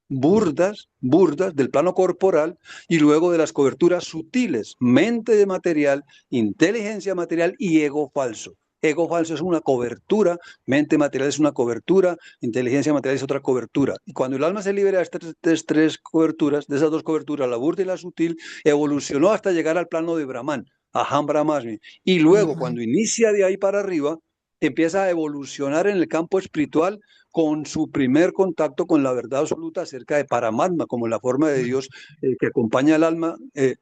del plano corporal y luego de las coberturas sutiles, mente de material, inteligencia material y ego falso. Ego falso es una cobertura, mente material es una cobertura, inteligencia material es otra cobertura. Y cuando el alma se libera de estas tres coberturas, de esas dos coberturas, la burda y la sutil, evolucionó hasta llegar al plano de Brahman, Aham Brahmasmi. Y luego, cuando inicia de ahí para arriba, empieza a evolucionar en el campo espiritual con su primer contacto con la verdad absoluta acerca de Paramatma, como la forma de Dios que acompaña al alma,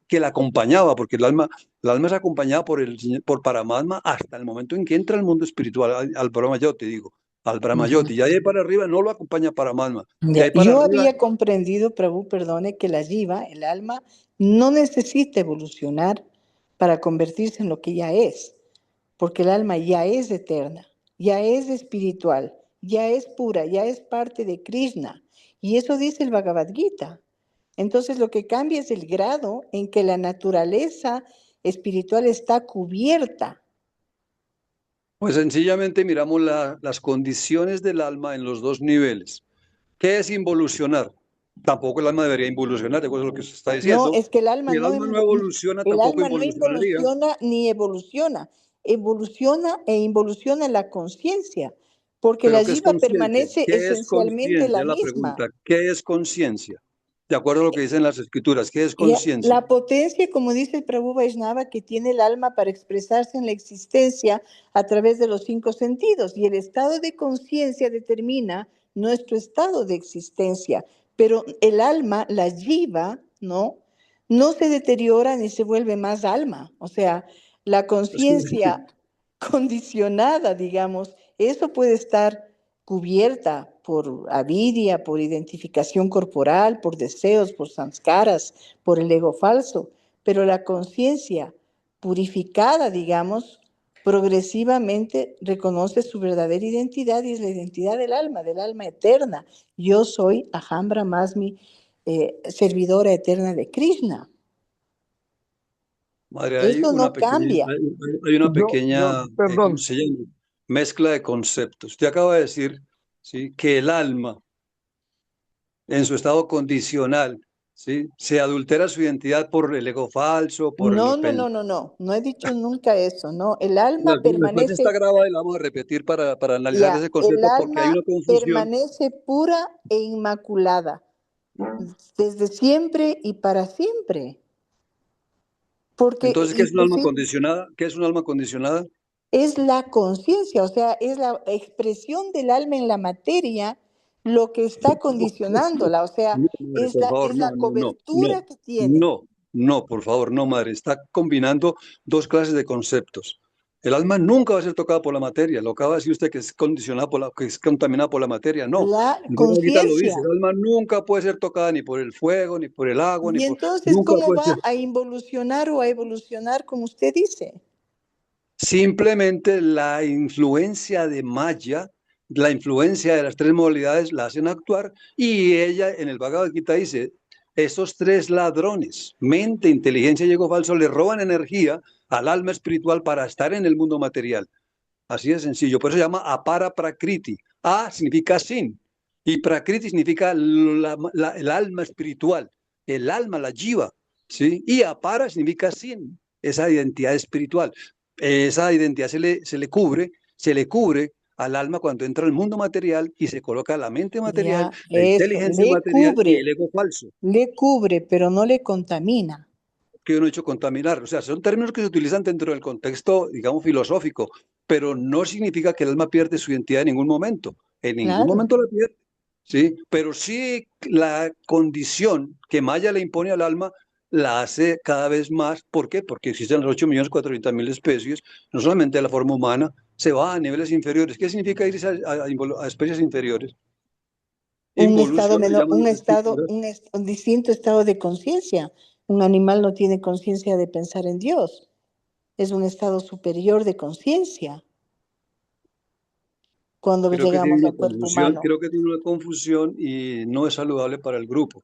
que la acompañaba, porque el alma es acompañada por Paramatma hasta el momento en que entra al mundo espiritual, al Brahmayoti, digo, al Brahmayoti. Y ahí para arriba no lo acompaña Paramatma. De Ya. ahí para Yo arriba, había comprendido, Prabhu, perdone, que la jiva, el alma, no necesita evolucionar para convertirse en lo que ya es, porque el alma ya es eterna, ya es espiritual, ya es pura, ya es parte de Krishna. Y eso dice el Bhagavad Gita. Entonces lo que cambia es el grado en que la naturaleza espiritual está cubierta. pues sencillamente miramos las condiciones del alma en los dos niveles. ¿Qué es involucionar? Tampoco el alma debería involucionar, de acuerdo a lo que usted está No, diciendo. es que el Si alma el no, alma no evoluciona, el tampoco alma no involucionaría. involuciona ni evoluciona. Evoluciona e involuciona la conciencia, porque Pero la ¿qué es jiva conciencia? permanece ¿Qué es esencialmente la conciencia? La misma. pregunta, ¿qué es conciencia? De acuerdo a lo que dicen las escrituras, ¿qué es Y conciencia? la potencia, como dice el Prabhu Vaishnava, que tiene el alma para expresarse en la existencia a través de los 5 sentidos. Y el estado de conciencia determina nuestro estado de existencia. Pero el alma, la jiva, ¿no? No se deteriora ni se vuelve más alma. O sea, la Es que, conciencia condicionada, digamos, eso puede estar cubierta por avidia, por identificación corporal, por deseos, por samskaras, por el ego falso, pero la conciencia purificada, digamos, progresivamente reconoce su verdadera identidad y es la identidad del alma eterna. Yo soy Aham Brahmasmi, servidora eterna de Krishna. madre, Eso no cambia. hay una Yo, pequeña, ¿cómo perdón, se llama? Mezcla de conceptos. Usted acaba de decir, ¿sí?, que el alma, en su estado condicional, ¿sí?, se adultera su identidad por el ego falso, por el No, no, no, no, no. No he dicho nunca eso, no. El alma Después está permanece. grabado y la vamos a repetir para analizar Ya, ese el concepto porque hay alma una confusión. permanece pura e inmaculada desde siempre y para siempre. Porque Entonces, ¿qué es un alma inclusive condicionada? ¿Qué es un alma condicionada? es la conciencia, o sea, es la expresión del alma en la materia lo que está condicionándola, o sea, No, madre, por favor, es no, la no, no, no, cobertura que tiene. no, no, por favor, no, madre. Está combinando dos clases de conceptos. El alma nunca va a ser tocada por la materia. Lo acaba de decir usted que es condicionada por que es contaminada por la materia. No, La el Bhagavad Gita lo dice. conciencia. El alma nunca puede ser tocada ni por el fuego, ni por el agua, Y entonces, nunca ¿cómo puede ser. va a involucionar o a evolucionar como usted dice? Simplemente la influencia de Maya, la influencia de las tres modalidades la hacen actuar y ella en el Bhagavad Gita dice, esos tres ladrones, mente, inteligencia y ego falso, le roban energía al alma espiritual para estar en el mundo material. Así de sencillo, por eso se llama apara prakriti. A significa sin y prakriti significa el alma espiritual, el alma, la jiva, ¿sí? Y apara significa sin, esa identidad espiritual. Esa identidad se le cubre al alma cuando entra al mundo material y se coloca la mente material, Ya, la eso, inteligencia material y el ego falso, le cubre, pero no le contamina. que yo no he hecho contaminar. O sea, son términos que se utilizan dentro del contexto, digamos, filosófico, pero no significa que el alma pierde su identidad en ningún momento. En ningún Claro. momento la pierde, ¿sí? Pero sí la condición que Maya le impone al alma la hace cada vez más. ¿Por qué? Porque existen las 8.400.000 especies, no solamente de la forma humana, se va a niveles inferiores. ¿Qué significa irse a especies inferiores? Un estado Involución, le menor, llaman las escrituras. un distinto estado de conciencia. Un animal no tiene conciencia de pensar en Dios. Es un estado superior de conciencia cuando llegamos al cuerpo humano. Creo que tiene una confusión y no es saludable para el grupo,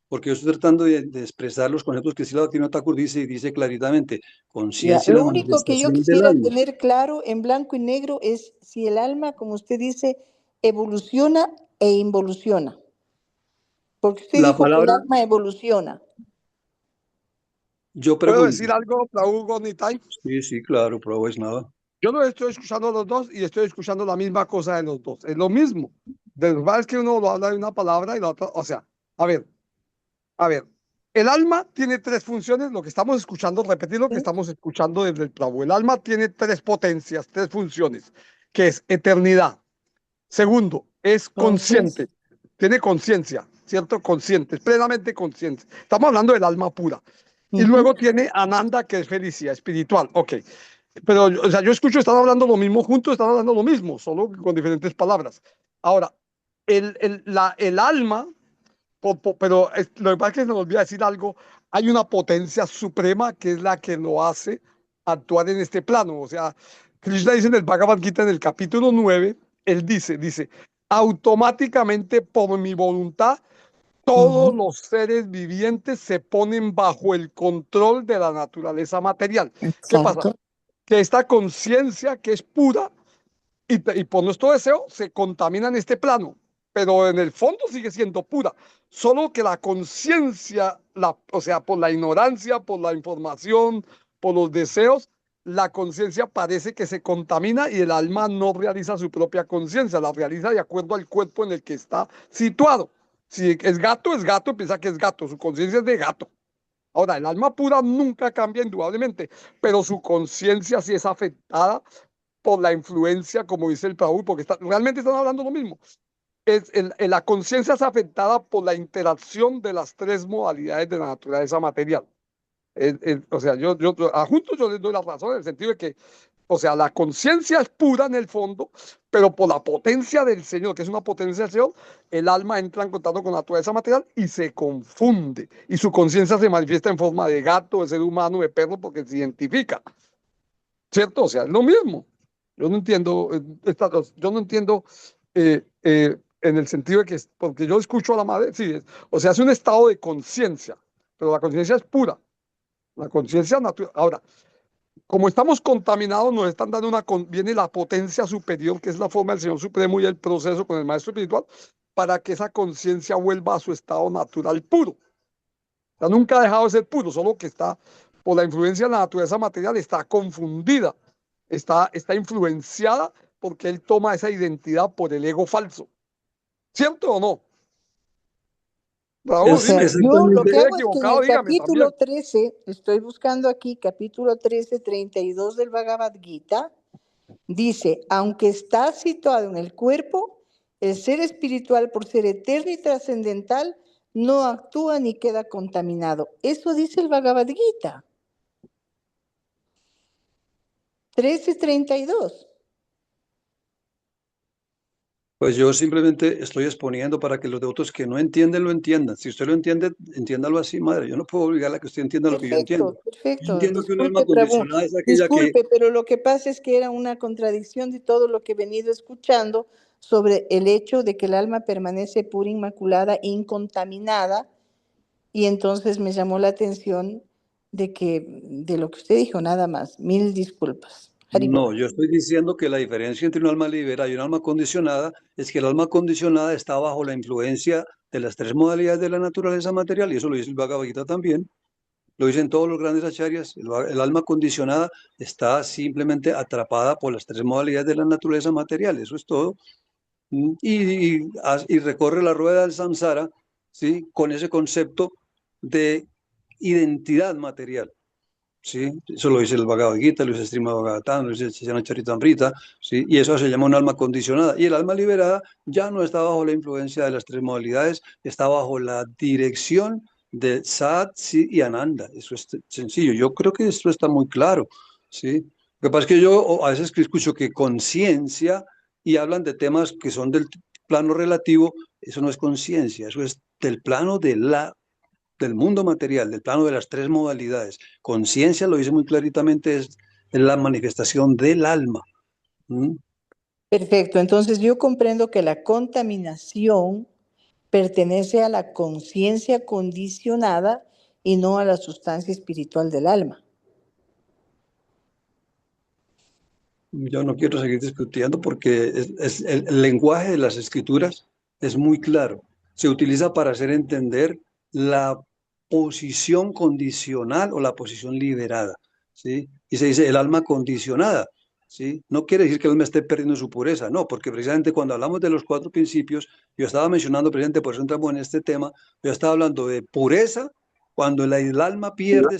porque yo estoy tratando de expresar los conceptos que Srila Bhaktivinoda Thakur dice y dice claritamente, Ya, conciencia y la lo único que yo manifestación del quisiera alma. tener claro en blanco y negro es si el alma, como usted dice, evoluciona e involuciona. Porque usted La dijo que el palabra, alma evoluciona. yo ¿puedo pregunto, decir algo, Raúl Gorniтай? sí, sí, claro, pero es nada. Yo no estoy escuchando a los dos y estoy escuchando la misma cosa de los dos. Es lo mismo. De verdad es que uno lo habla de una palabra y la otra, o sea, a ver, a ver. El alma tiene tres funciones, lo que estamos escuchando, repetir lo que ¿Sí? estamos escuchando desde el Prabhu. El alma tiene tres potencias, tres funciones, que es eternidad. Segundo, es Conciencia. consciente, tiene conciencia, ¿cierto? Consciente, es plenamente consciente. Estamos hablando del alma pura. Y Ujú. luego tiene Ananda, que es felicidad espiritual. Ok. Pero, o sea, yo escucho, están hablando lo mismo juntos, están hablando lo mismo, solo con diferentes palabras. Ahora, el alma, pero lo que pasa es que se nos olvida decir algo, hay una potencia suprema que es la que lo hace actuar en este plano. O sea, Krishna dice en el Bhagavad Gita, en el capítulo 9, él dice, automáticamente por mi voluntad, todos Ujú. los seres vivientes se ponen bajo el control de la naturaleza material. ¿Qué pasa? Exacto. Que esta conciencia que es pura y por nuestro deseo se contamina en este plano, pero en el fondo sigue siendo pura. solo que la conciencia, o sea, por la ignorancia, por la información, por los deseos, la conciencia parece que se contamina y el alma no realiza su propia conciencia, la realiza de acuerdo al cuerpo en el que está situado. Si es gato, piensa que es gato, su conciencia es de gato. Ahora, el alma pura nunca cambia indudablemente, pero su conciencia sí es afectada por la influencia, como dice el Prabhu, porque realmente están hablando lo mismo. La conciencia es afectada por la interacción de las tres modalidades de la naturaleza material. O sea, a juntos yo les doy la razón en el sentido de que, o sea, la conciencia es pura en el fondo, pero por la potencia del Señor, que es una potencia del Señor, el alma entra en contacto con la naturaleza material y se confunde. Y su conciencia se manifiesta en forma de gato, de ser humano, de perro, porque se identifica. ¿Cierto? O sea, es lo mismo. Yo no entiendo, en el sentido de que, porque yo escucho a la madre, sí, o sea, es un estado de conciencia, pero la conciencia es pura. La conciencia natural. Ahora, como estamos contaminados, nos están dando viene la potencia superior, que es la forma del Señor Supremo y el proceso con el Maestro Espiritual, para que esa conciencia vuelva a su estado natural puro. O sea, nunca ha dejado de ser puro, solo que está, por la influencia de la naturaleza material, está confundida, está influenciada porque él toma esa identidad por el ego falso. ¿Cierto o no? Raúl, O sea, dime, yo lo si que estoy hago es que en equivocado, el dígame capítulo también. 13, estoy buscando aquí, capítulo 13, 32 del Bhagavad Gita, dice, aunque está situado en el cuerpo, el ser espiritual, por ser eterno y trascendental, no actúa ni queda contaminado. Eso dice el Bhagavad Gita. 13:32. Pues yo simplemente estoy exponiendo para que los devotos que no entienden lo entiendan. Si usted lo entiende, entiéndalo así, madre. Yo no puedo obligarle a que usted entienda lo que yo entiendo. Perfecto, Yo perfecto. entiendo que un alma Disculpe, Prabhu. condicionada es aquella que Disculpe, pero lo que pasa es que era una contradicción de todo lo que he venido escuchando sobre el hecho de que el alma permanece pura, inmaculada, incontaminada, y entonces me llamó la atención de lo que usted dijo, nada más. Mil disculpas. Haribol. no, yo estoy diciendo que la diferencia entre un alma liberada y un alma condicionada es que el alma condicionada está bajo la influencia de las tres modalidades de la naturaleza material, y eso lo dice el Bhagavad Gita también, lo dicen todos los grandes acharyas. El alma condicionada está simplemente atrapada por las tres modalidades de la naturaleza material, eso es todo. Y recorre la rueda del samsara, ¿sí? Con ese concepto de identidad material. ¿Sí? Eso lo dice el Bhagavad Gita, lo dice el Srimad Bhagavatam, lo dice el Chaitanya Charitamrita, ¿sí? Y eso se llama un alma condicionada. Y el alma liberada ya no está bajo la influencia de las tres modalidades, está bajo la dirección de Sat, Si y Ananda. Eso es sencillo. Yo creo que esto está muy claro, ¿sí? Lo que pasa es que yo a veces escucho que conciencia y hablan de temas que son del plano relativo. Eso no es conciencia, eso es del plano del mundo material, del plano de las tres modalidades. Conciencia, lo dice muy claritamente, es la manifestación del alma. ¿Mm? Perfecto. Entonces yo comprendo que la contaminación pertenece a la conciencia condicionada y no a la sustancia espiritual del alma. Yo no quiero seguir discutiendo porque el lenguaje de las escrituras es muy claro. Se utiliza para hacer entender la posición condicional o la posición liberada, ¿sí? Y se dice el alma condicionada, ¿sí? No quiere decir que el alma esté perdiendo su pureza, no, porque precisamente cuando hablamos de los cuatro principios, yo estaba mencionando, precisamente por eso entramos en este tema, yo estaba hablando de pureza cuando el alma pierde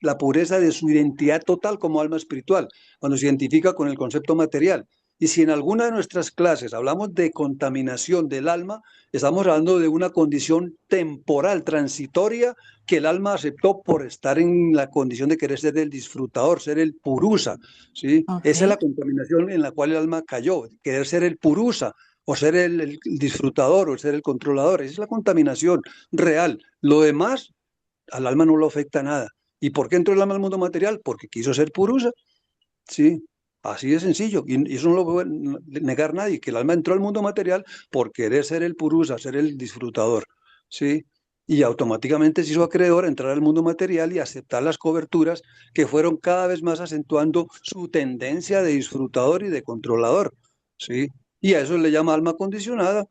la pureza de su identidad total como alma espiritual, cuando se identifica con el concepto material. Y si en alguna de nuestras clases hablamos de contaminación del alma, estamos hablando de una condición temporal, transitoria, que el alma aceptó por estar en la condición de querer ser el disfrutador, ser el purusa, ¿sí? Esa es la Ok. contaminación en la cual el alma cayó, querer ser el purusa, o ser el disfrutador, o ser el controlador. Esa es la contaminación real. Lo demás, al alma no lo afecta nada. ¿Y por qué entró el alma al mundo material? Porque quiso ser purusa. Sí, así de sencillo. Y eso no lo puede negar nadie, que el alma entró al mundo material por querer ser el purusa, ser el disfrutador. Sí, y automáticamente se hizo acreedor a entrar al mundo material y aceptar las coberturas que fueron cada vez más acentuando su tendencia de disfrutador y de controlador. Sí, y a eso le llama alma condicionada.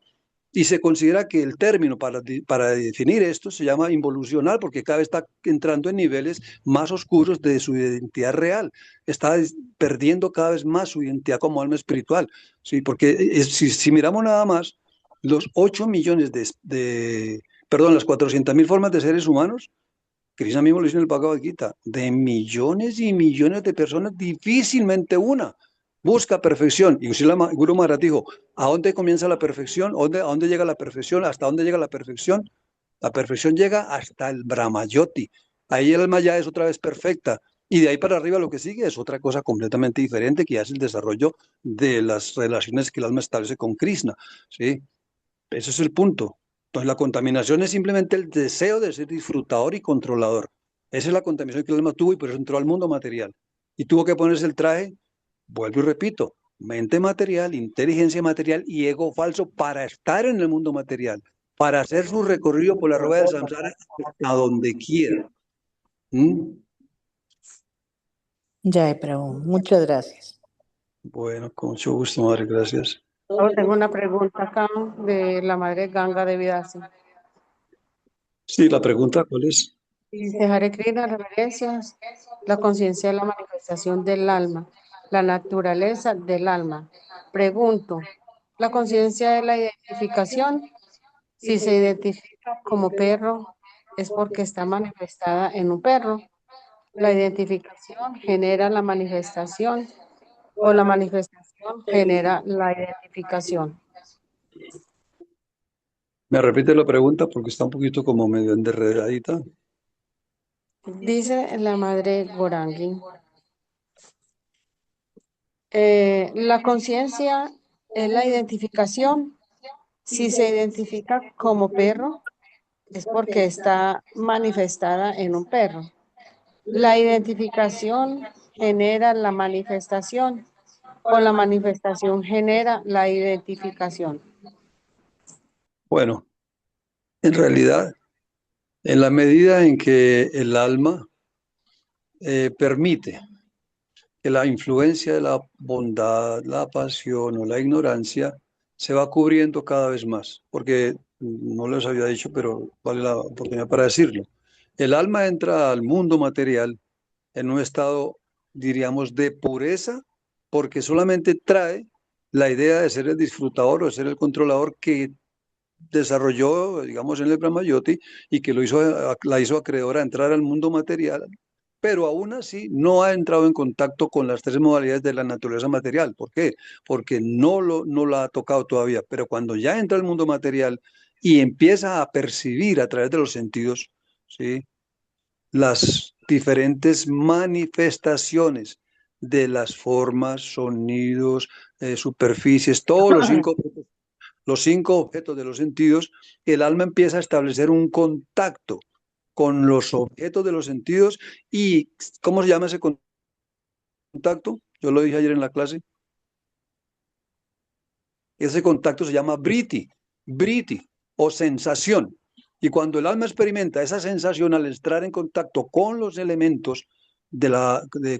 Y se considera que el término para definir esto se llama involucional porque cada vez está entrando en niveles más oscuros de su identidad real. Está perdiendo cada vez más su identidad como alma espiritual. ¿Sí? Porque si miramos nada más, los 8 millones perdón, las 400.000 formas de seres humanos, Krishna mismo lo dice en el Bhagavad Gita, de millones y millones de personas, difícilmente una busca perfección. Y Guru Maharaj dijo, ¿a dónde comienza la perfección? ¿A dónde llega la perfección? ¿Hasta dónde llega la perfección? La perfección llega hasta el Brahmayoti. Ahí el alma ya es otra vez perfecta. Y de ahí para arriba lo que sigue es otra cosa completamente diferente, que ya es el desarrollo de las relaciones que el alma establece con Krishna. ¿Sí? Ese es el punto. Entonces la contaminación es simplemente el deseo de ser disfrutador y controlador. Esa es la contaminación que el alma tuvo y por eso entró al mundo material. Y tuvo que ponerse el traje, vuelvo y repito, mente material, inteligencia material y ego falso para estar en el mundo material, para hacer su recorrido por la rueda del samsara a donde quiera. ¿Mm? Ya, Prabhu, muchas gracias. Bueno, con mucho gusto, madre, gracias. Ahora tengo una pregunta acá de la madre Ganga de Vidasi. Sí, la pregunta, ¿cuál es? Dice Hare Krishna, reverencias, la conciencia de la manifestación del alma, la naturaleza del alma. Pregunto, la conciencia de la identificación, si se identifica como perro, es porque está manifestada en un perro. La identificación genera la manifestación o la manifestación genera la identificación. Me repite la pregunta porque está un poquito como medio enredadita. Dice la madre Gorangi, la conciencia es la identificación. Si se identifica como perro, es porque está manifestada en un perro. La identificación genera la manifestación o la manifestación genera la identificación. Bueno, en realidad, en la medida en que el alma permite que la influencia de la bondad, la pasión o la ignorancia se va cubriendo cada vez más, porque no les había dicho, pero vale la oportunidad para decirlo. El alma entra al mundo material en un estado, diríamos, de pureza, porque solamente trae la idea de ser el disfrutador o de ser el controlador que desarrolló, digamos, en el Brahmayoti y que la hizo acreedora a entrar al mundo material, pero aún así no ha entrado en contacto con las tres modalidades de la naturaleza material. ¿Por qué? Porque no la ha tocado todavía, pero cuando ya entra al mundo material y empieza a percibir a través de los sentidos, ¿sí? Las diferentes manifestaciones de las formas, sonidos, superficies, todos los cinco objetos de los sentidos, el alma empieza a establecer un contacto con los objetos de los sentidos. ¿Y cómo se llama ese contacto? Yo lo dije ayer en la clase. Ese contacto se llama briti o sensación. Y cuando el alma experimenta esa sensación al entrar en contacto con los elementos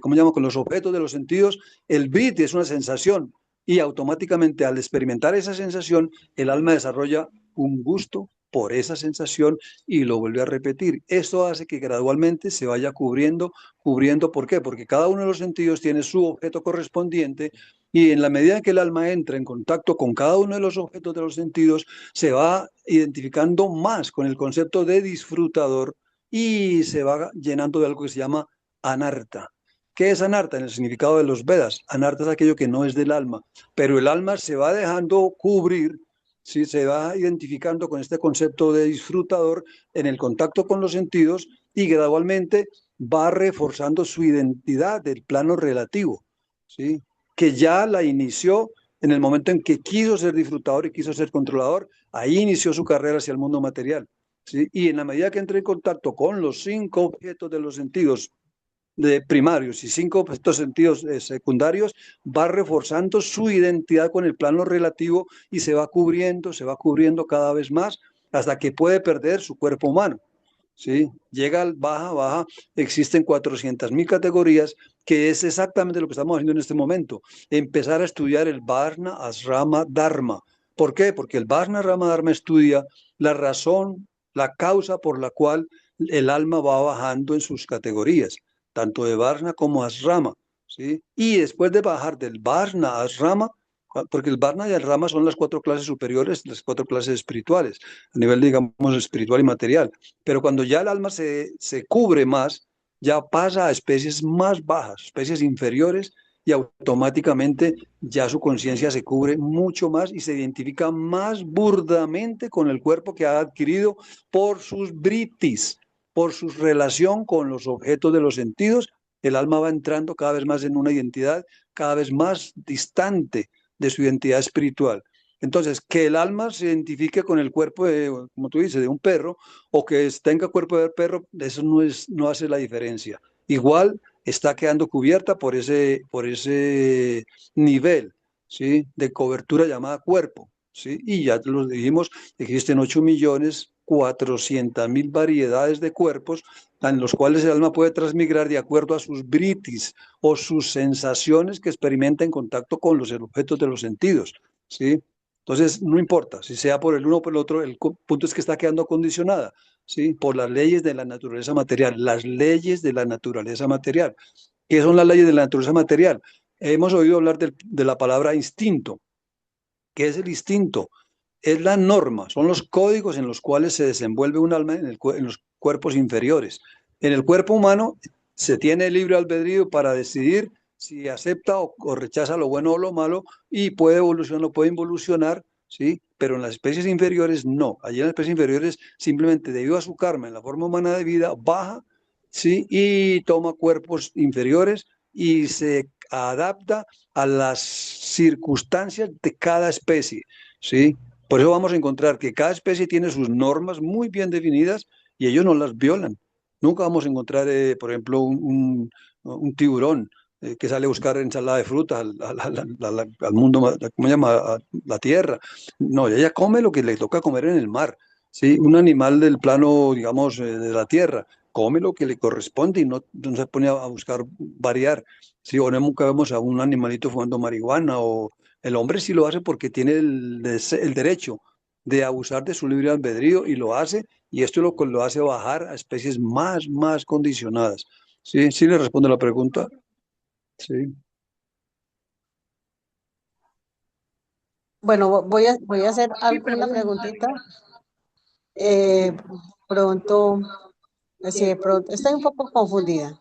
¿cómo se llama? Con los objetos de los sentidos, el briti es una sensación y automáticamente al experimentar esa sensación, el alma desarrolla un gusto por esa sensación y lo vuelve a repetir. Esto hace que gradualmente se vaya cubriendo. ¿Por qué? Porque cada uno de los sentidos tiene su objeto correspondiente y en la medida en que el alma entra en contacto con cada uno de los objetos de los sentidos, se va identificando más con el concepto de disfrutador y se va llenando de algo que se llama anarta. ¿Qué es anarta? En el significado de los Vedas, anarta es aquello que no es del alma, pero el alma se va dejando cubrir, ¿sí? Se va identificando con este concepto de disfrutador en el contacto con los sentidos y gradualmente va reforzando su identidad del plano relativo, ¿sí? Que ya la inició en el momento en que quiso ser disfrutador y quiso ser controlador, ahí inició su carrera hacia el mundo material, ¿sí? Y en la medida que entra en contacto con los cinco objetos de los sentidos de primarios y cinco objetos sentidos secundarios, va reforzando su identidad con el plano relativo y se va cubriendo cada vez más hasta que puede perder su cuerpo humano. ¿Sí? Llega, baja, existen 400.000 categorías, que es exactamente lo que estamos haciendo en este momento, empezar a estudiar el Varna, Asrama, Dharma, ¿Por qué? Porque el Varna Rama Dharma estudia la razón, la causa por la cual el alma va bajando en sus categorías, tanto de Varna como Asrama, ¿sí? Y después de bajar del Varna a Asrama, porque el Varna y el Rama son las 4 clases superiores, las 4 clases espirituales, a nivel, digamos, espiritual y material. Pero cuando ya el alma se cubre más, ya pasa a especies más bajas, especies inferiores, y automáticamente ya su conciencia se cubre mucho más y se identifica más burdamente con el cuerpo que ha adquirido por sus britis, por su relación con los objetos de los sentidos. El alma va entrando cada vez más en una identidad cada vez más distante de su identidad espiritual. Entonces, que el alma se identifique con el cuerpo, como tú dices, de un perro, o que tenga cuerpo de perro, eso no hace la diferencia. Igual está quedando cubierta por ese nivel, ¿sí? De cobertura llamada cuerpo, ¿sí? Y ya lo dijimos, existen 8.400.000 variedades de cuerpos en los cuales el alma puede transmigrar de acuerdo a sus britis o sus sensaciones que experimenta en contacto con los objetos de los sentidos, ¿sí? Entonces, no importa si sea por el uno o por el otro, el punto es que está quedando condicionada, ¿sí? Por las leyes de la naturaleza material, las leyes de la naturaleza material. ¿Qué son las leyes de la naturaleza material? Hemos oído hablar de la palabra instinto. ¿Qué es el instinto? Es la norma, son los códigos en los cuales se desenvuelve un alma en los cuerpos inferiores. En el cuerpo humano se tiene libre albedrío para decidir si acepta o rechaza lo bueno o lo malo, y puede evolucionar o puede involucionar, ¿sí? Pero en las especies inferiores no. Allí en las especies inferiores, simplemente debido a su karma en la forma humana de vida, baja, ¿sí? Y toma cuerpos inferiores y se adapta a las circunstancias de cada especie, ¿sí? Por eso vamos a encontrar que cada especie tiene sus normas muy bien definidas y ellos no las violan. Nunca vamos a encontrar, por ejemplo, un tiburón que sale a buscar ensalada de frutas al mundo, ¿cómo se llama? A la tierra. No, ella come lo que le toca comer en el mar, ¿sí? Un animal del plano, digamos, de la tierra, come lo que le corresponde y no se pone a buscar variar. Sí, o nunca vemos a un animalito fumando marihuana, o el hombre sí lo hace porque tiene el derecho de abusar de su libre albedrío y lo hace, y esto lo hace bajar a especies más condicionadas. Sí, sí le respondo la pregunta. Sí. Bueno, voy a hacer alguna preguntita. Eh, pronto, si de pronto, estoy un poco confundida.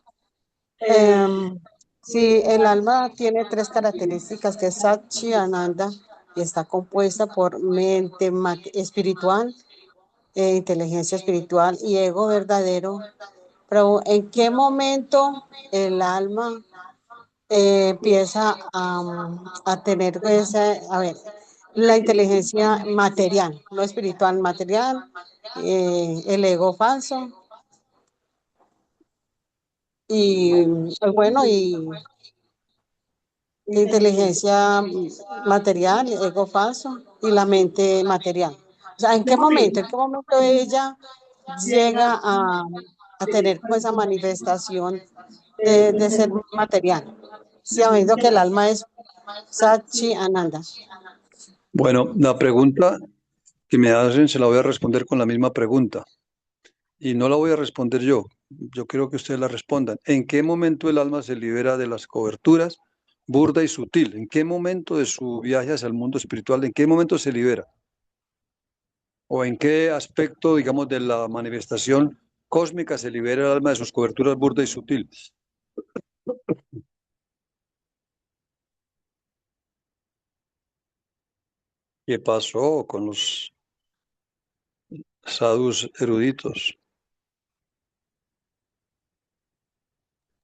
Em, si el alma tiene tres características, que es Satchi, Ananda, y está compuesta por mente espiritual, inteligencia espiritual y ego verdadero, pero ¿en qué momento el alma empieza a tener esa, a ver, la inteligencia material, no espiritual, material, el ego falso y bueno, y inteligencia material, ego falso y la mente material? O sea, en qué momento ella llega a tener como esa manifestación de ser material, sabiendo que el alma es Sachi Ananda? Bueno, la pregunta que me hacen se la voy a responder con la misma pregunta. Y no la voy a responder yo. Yo quiero que ustedes la respondan. ¿En qué momento el alma se libera de las coberturas burda y sutil? ¿En qué momento de su viaje hacia el mundo espiritual? ¿En qué momento se libera? ¿O en qué aspecto, digamos, de la manifestación cósmica se libera el alma de sus coberturas burda y sutil? ¿Qué pasó con los sadhus eruditos?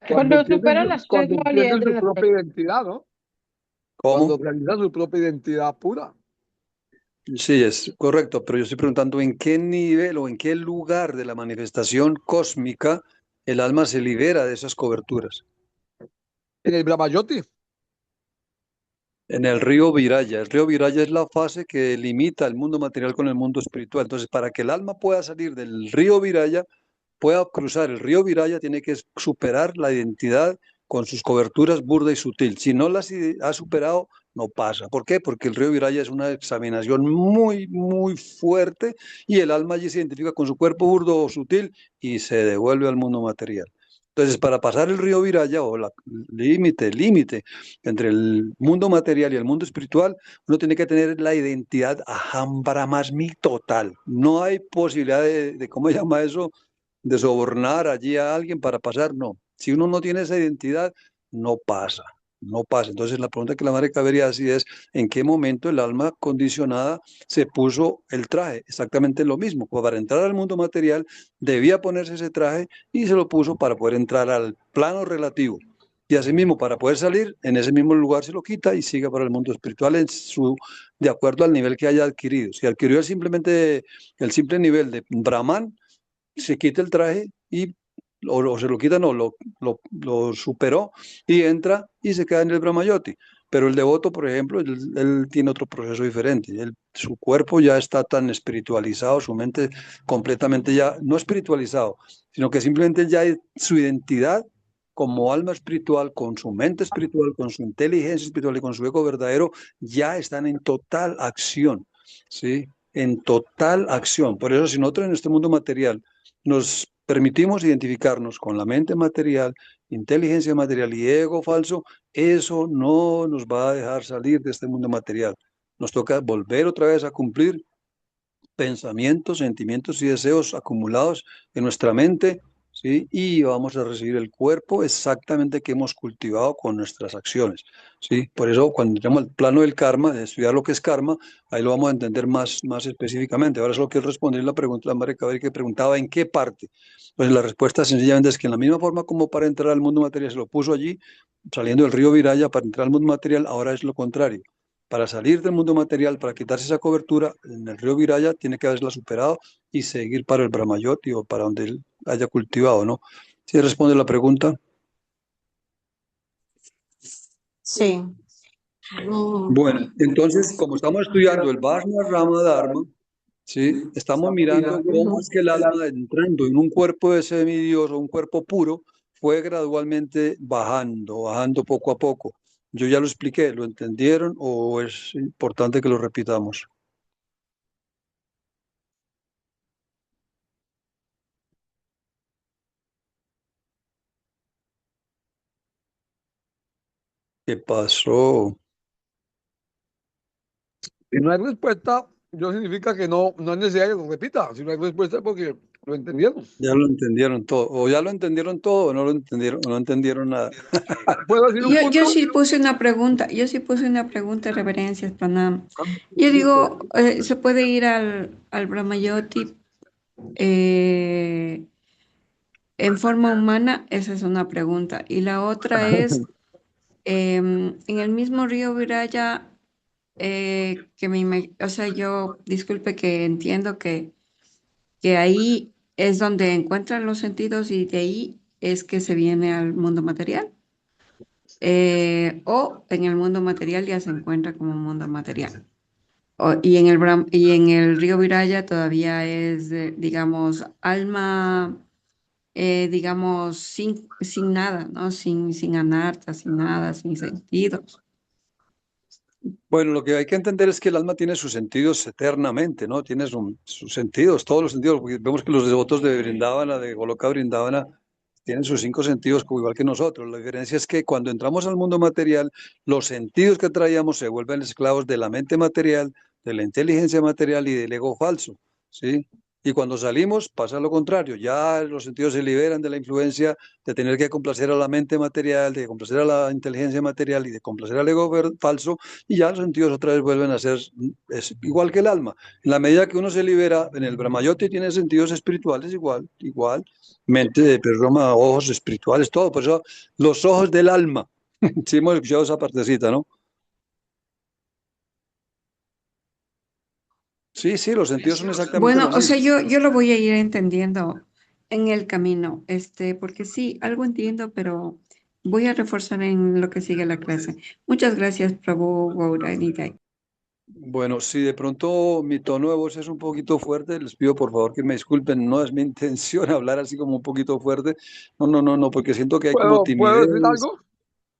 Cuando Supera las tres cuando dualidades entienden de su la propia identidad, ¿no? Cuando ¿Cómo? realizan su propia identidad pura. Sí, es correcto, pero yo estoy preguntando en qué nivel o en qué lugar de la manifestación cósmica el alma se libera de esas coberturas. En el Brahmayoti, En el río Viraya. El río Viraya es la fase que limita el mundo material con el mundo espiritual. Entonces, para que el alma pueda salir del río Viraya, pueda cruzar el río Viraya, tiene que superar la identidad con sus coberturas burda y sutil. Si no las ha superado, no pasa. ¿Por qué? Porque el río Viraya es una examinación muy, muy fuerte y el alma allí se identifica con su cuerpo burdo o sutil y se devuelve al mundo material. Entonces, para pasar el río Viraya o la límite entre el mundo material y el mundo espiritual, uno tiene que tener la identidad aham brahmasmi total. No hay posibilidad ¿cómo se llama eso? De sobornar allí a alguien para pasar, no. Si uno no tiene esa identidad, no pasa, no pasa. Entonces la pregunta que la madre cabería así es, ¿en qué momento el alma condicionada se puso el traje? Exactamente lo mismo. Pues para entrar al mundo material debía ponerse ese traje y se lo puso para poder entrar al plano relativo. Y asimismo, para poder salir, en ese mismo lugar se lo quita y sigue para el mundo espiritual de acuerdo al nivel que haya adquirido. Si adquirió simplemente el simple nivel de Brahman, se quita el traje y o se lo quitan o lo superó y entra y se queda en el Brahmayoti. Pero el devoto, por ejemplo, él tiene otro proceso diferente. Su cuerpo ya está tan espiritualizado, su mente completamente ya, no espiritualizado, sino que simplemente ya su identidad como alma espiritual, con su mente espiritual, con su inteligencia espiritual y con su ego verdadero, ya están en total acción, ¿sí? En total acción. Por eso, si nosotros en este mundo material nos permitimos identificarnos con la mente material, inteligencia material y ego falso, eso no nos va a dejar salir de este mundo material. Nos toca volver otra vez a cumplir pensamientos, sentimientos y deseos acumulados en nuestra mente, ¿sí? Y vamos a recibir el cuerpo exactamente que hemos cultivado con nuestras acciones, ¿sí? Por eso, cuando entramos al plano del karma, de estudiar lo que es karma, ahí lo vamos a entender más específicamente. Ahora solo quiero responder la pregunta de la Madre Cabri que preguntaba en qué parte. Pues la respuesta sencillamente es que en la misma forma como para entrar al mundo material se lo puso allí, saliendo del río Viraya para entrar al mundo material, ahora es lo contrario. Para salir del mundo material, para quitarse esa cobertura, en el río Viraya tiene que haberla superado y seguir para el Brahmayoti o para donde él haya cultivado, ¿no? ¿Sí responde la pregunta? Sí. Bueno, entonces, como estamos estudiando el Vajna Rama Dharma, ¿sí? Estamos mirando cómo es que el alma entrando en un cuerpo de semidios o un cuerpo puro fue gradualmente bajando poco a poco. Yo ya lo expliqué, ¿lo entendieron o es importante que lo repitamos? ¿Qué pasó? Si no hay respuesta, no significa que no es necesario que lo repita. Si no hay respuesta es porque lo entendieron. Ya lo entendieron todo, o ya lo entendieron todo, o no lo entendieron, o no entendieron nada. ¿Puedo decir un Yo punto? sí puse una pregunta, reverencias, Pranam. Yo digo, ¿se puede ir al Brahmayoti en forma humana? Esa es una pregunta. Y la otra es, en el mismo río Viraya, o sea, yo, disculpe que entiendo que ahí es donde encuentran los sentidos y de ahí es que se viene al mundo material. O en el mundo material ya se encuentra como mundo material. Y en el río Viraya todavía es, digamos, alma, digamos, sin nada, ¿no? Sin anarta, sin nada, sin sentidos. Bueno, lo que hay que entender es que el alma tiene sus sentidos eternamente, ¿no? Tiene sus sentidos, todos los sentidos, porque vemos que los devotos de Vrindavana, de Goloka Vrindavana, tienen sus 5 sentidos como igual que nosotros. La diferencia es que cuando entramos al mundo material, los sentidos que traíamos se vuelven esclavos de la mente material, de la inteligencia material y del ego falso, ¿sí? Y cuando salimos pasa lo contrario, ya los sentidos se liberan de la influencia de tener que complacer a la mente material, de complacer a la inteligencia material y de complacer al ego falso, y ya los sentidos otra vez vuelven a ser es igual que el alma. En la medida que uno se libera, en el Brahmayoti tiene sentidos espirituales igual, mente de persona, ojos espirituales, todo. Por eso los ojos del alma. Sí hemos escuchado esa partecita, ¿no? Sí, los sentidos son exactamente Bueno, lo o sea, mismo. yo lo voy a ir entendiendo en el camino, porque sí, algo entiendo, pero voy a reforzar en lo que sigue la clase. Muchas gracias, Prabhu Gauranitai. Bueno, si de pronto mi tono de voz es un poquito fuerte, les pido por favor que me disculpen, no es mi intención hablar así como un poquito fuerte, no, porque siento que hay como ¿Puedo decir timidez. algo?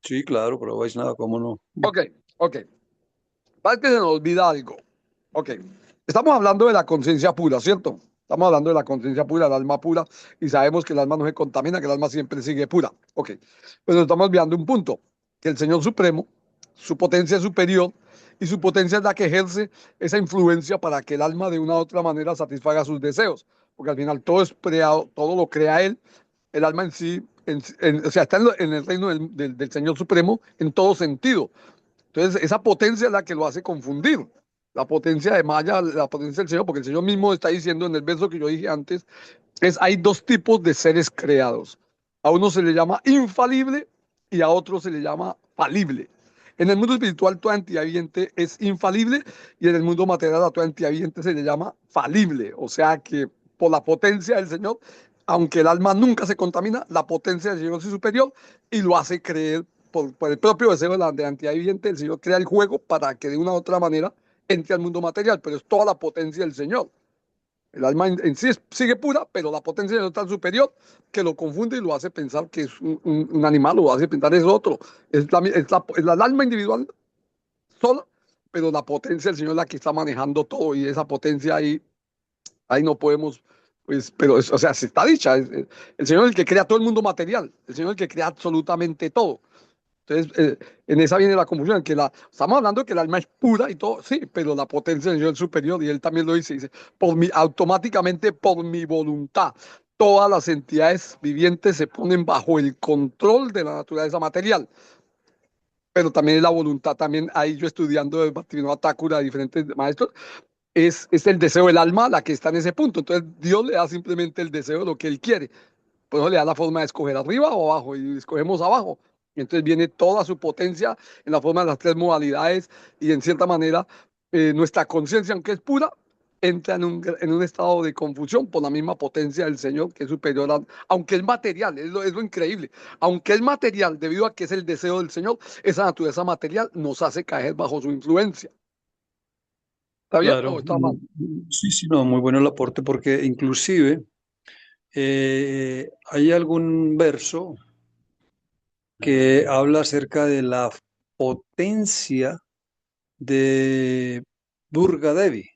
Sí, claro, pero vais nada, cómo no. Ok, ok. Parece que se nos olvida algo. Ok, estamos hablando de la conciencia pura, ¿cierto? Estamos hablando de la conciencia pura, el alma pura, y sabemos que el alma no se contamina, que el alma siempre sigue pura. Ok, pero estamos olvidando un punto, que el Señor Supremo, su potencia es superior, y su potencia es la que ejerce esa influencia para que el alma de una u otra manera satisfaga sus deseos, porque al final todo es creado, todo lo crea Él, el alma en sí, o sea, está en el reino del Señor Supremo en todo sentido. Entonces, esa potencia es la que lo hace confundir. La potencia de Maya, la potencia del Señor, porque el Señor mismo está diciendo en el verso que yo dije antes, hay dos tipos de seres creados. A uno se le llama infalible y a otro se le llama falible. En el mundo espiritual, toda entidad viviente es infalible y en el mundo material, a toda entidad viviente se le llama falible. O sea que por la potencia del Señor, aunque el alma nunca se contamina, la potencia del Señor es superior y lo hace creer por el propio deseo de la entidad viviente. El Señor crea el juego para que de una u otra manera entre al mundo material, pero es toda la potencia del Señor. El alma en sí sigue pura, pero la potencia es tan superior que lo confunde y lo hace pensar que es un animal, lo hace pensar es otro. El alma individual sola, pero la potencia del Señor es la que está manejando todo y esa potencia ahí no podemos, pues, pero, o sea, se está dicha. El Señor es el que crea todo el mundo material, el Señor es el que crea absolutamente todo. Entonces, en esa viene la confusión, que estamos hablando de que el alma es pura y todo, sí, pero la potencia del Señor es superior, y él también lo dice, automáticamente por mi voluntad, todas las entidades vivientes se ponen bajo el control de la naturaleza material, pero también es la voluntad, también ahí yo estudiando de Bhaktivinoda Thakura, diferentes maestros, es el deseo del alma la que está en ese punto, entonces Dios le da simplemente el deseo de lo que él quiere. Por eso le da la forma de escoger arriba o abajo y escogemos abajo. Y entonces viene toda su potencia en la forma de las tres modalidades y en cierta manera nuestra conciencia, aunque es pura, entra en un estado de confusión por la misma potencia del Señor que es superior aunque es material, es lo increíble, aunque es material debido a que es el deseo del Señor, esa naturaleza material nos hace caer bajo su influencia. ¿Está bien o Claro, está mal? sí, sí, no, muy bueno el aporte porque inclusive hay algún verso que habla acerca de la potencia de Durga Devi,